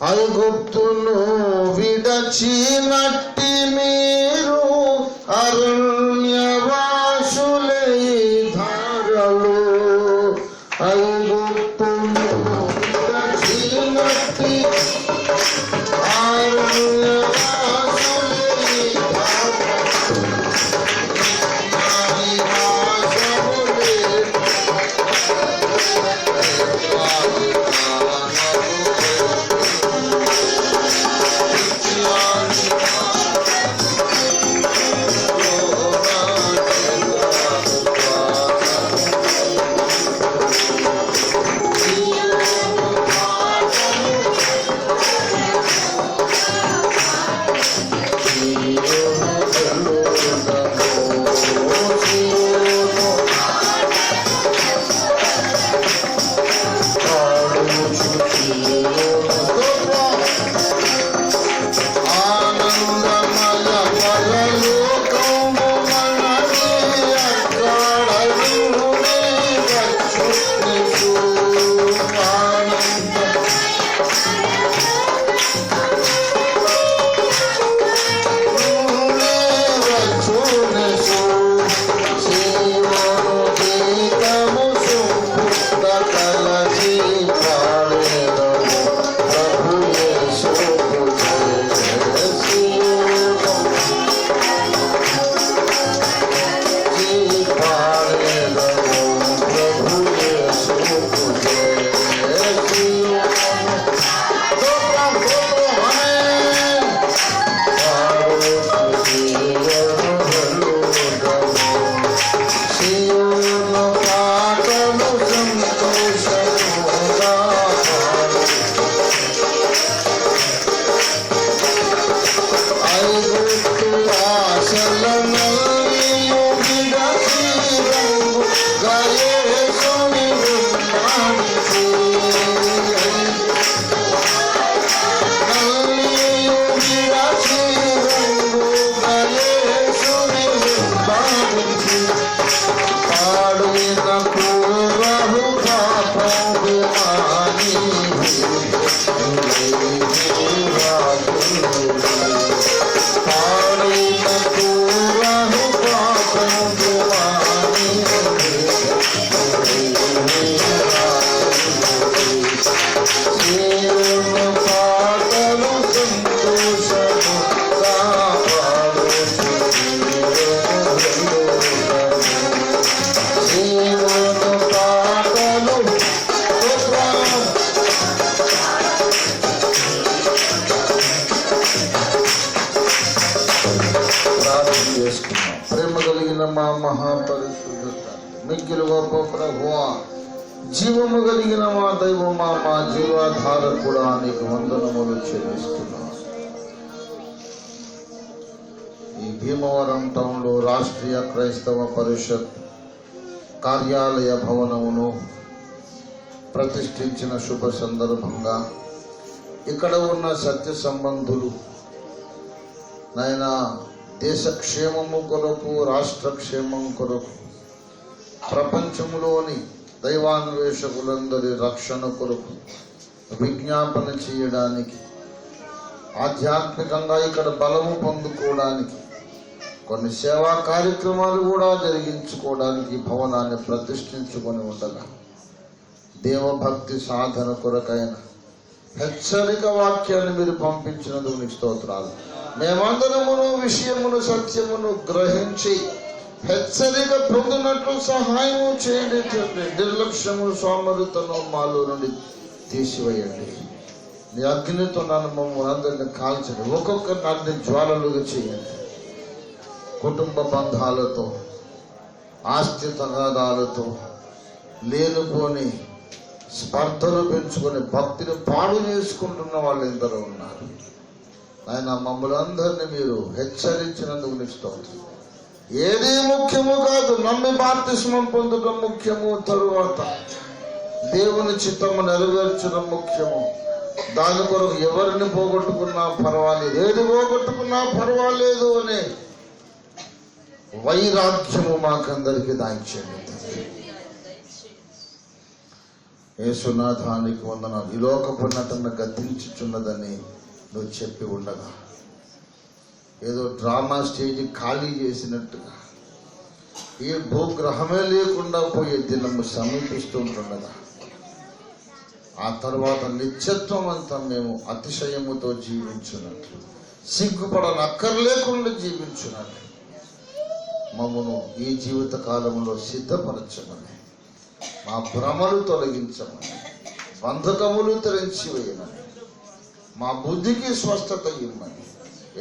ఐగుప్తును విడచినట్టి మీరు అరణ్యవాసులై ధారలు. ఐగుప్తును విడచినట్టి అరణ్యవాసులై ధారలు. చేసుకున్నాం. ప్రభువా, ప్రేమ కలిగిన మా మహాపరిశుద్ధత, మిక్కిలి గొప్ప ప్రభువా, జీవము కలిగిన మా దైవమా, మా జీవాధారకుడా నీకు వందనములు చెల్లిస్తున్నాను. ఈ భీమవరం టౌన్లో రాష్ట్రీయ క్రైస్తవ పరిషత్ కార్యాలయ భవనమును ప్రతిష్ఠించిన శుభ సందర్భంగా ఇక్కడ ఉన్న సత్య సంబంధులు నాయన దేశ క్షేమము కొరకు, రాష్ట్ర క్షేమం కొరకు, ప్రపంచంలోని దైవాన్వేషకులందరి రక్షణ కొరకు విజ్ఞాపన చేయడానికి, ఆధ్యాత్మికంగా ఇక్కడ బలము పొందుకోవడానికి, కొన్ని సేవా కార్యక్రమాలు కూడా జరిగించుకోవడానికి భవనాన్ని ప్రతిష్ఠించుకొని ఉండగా దేవభక్తి సాధన కొరకైన హెచ్చరిక వాక్యాన్ని మీరు పంపించినందుకు నీకు స్తోత్రాలు. మేమందరమును విషయమును సత్యమును గ్రహించి హెచ్చరిక పొందినట్లు సహాయము చేయండి. నిర్లక్ష్యము సోమరితను మాలో నుండి తీసివేయండి. నీ అగ్నితో నన్ను మమ్మల్ని అందరినీ కాల్చండి. ఒక్కొక్కరిని అగ్ని జ్వాలలుగా చేయండి. కుటుంబ బంధాలతో, ఆస్తి తగాదాలతో, లేనిపోని స్పర్ధలు పెంచుకొని భక్తిని పాడు చేసుకుంటున్న వాళ్ళు ఎందరో ఉన్నారు. ఆయన మమ్మల్ని అందరినీ మీరు హెచ్చరించినందుకు నీకు స్తోత్రం. ఏది ముఖ్యము కాదు, నమ్మి బాప్తిస్మం పొందడం ముఖ్యము, తరువాత దేవుని చిత్తము నెరవేర్చడం ముఖ్యము. దాని కొరకు ఎవరిని పోగొట్టుకున్నా పర్వాలేదు, ఏది పోగొట్టుకున్నా పర్వాలేదు అనే వైరాగ్యము మాకందరికి దాయిచేయండి. యేసునాథానికి వందనాలు. ఈ లోకపు నటన గతించుచున్నదని నువ్వు చెప్పి ఉండగా ఏదో డ్రామా స్టేజ్ ఖాళీ చేసినట్టుగా ఈ భూగ్రహమే లేకుండా పోయే దినము సమీపిస్తుండగా ఆ తర్వాత నిత్యత్వం అంతా మేము అతిశయముతో జీవించున్నట్లు, సిగ్గుపడనక్కర్లేకుండా జీవించున్నట్లు మమ్మను ఈ జీవిత కాలంలో సిద్ధపరచమని, మా భ్రమలు తొలగించమని, బంధకములు తెరించివేయమని, మా బుద్ధికి స్వస్థత ఇవ్వమని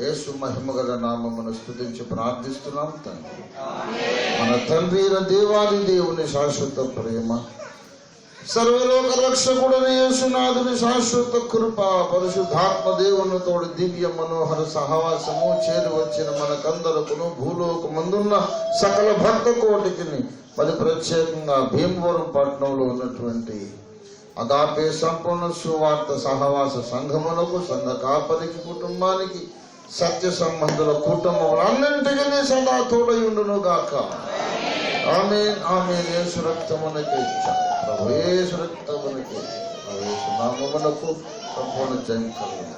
యేసు మహిమగల నామమును స్తుతించి ప్రార్థిస్తున్నాం తండ్రి. మన తండ్రి దేవాది దేవుని శాశ్వత ప్రేమ, సర్వలోక రక్షకుడని యేసునాథుని శాశ్వత కృప, పరిశుద్ధాత్మ దేవుని తోడు దివ్య మనోహర సహవాసము చేరి వచ్చిన మనకందరకును భూలోకమందున్న సకల భక్త కోటికి, మరి ప్రత్యేకంగా భీమవరం పట్టణంలో ఉన్నటువంటి అగాపే సంపూర్ణ సువార్త సహవాస సంఘమునకు, సంఘ కాపరికి, కుటుంబానికి, సత్య సంబంధుల కుటుంబములన్నింటికీ సదా తోడయుండును గాక. ఆమేన్ ఆమేన్. యేసు రక్తమునకు ప్రభు, యేసు రక్తమునకు, ప్రభు యేసు నామమునకు సంపూర్ణ జయం కలుగును.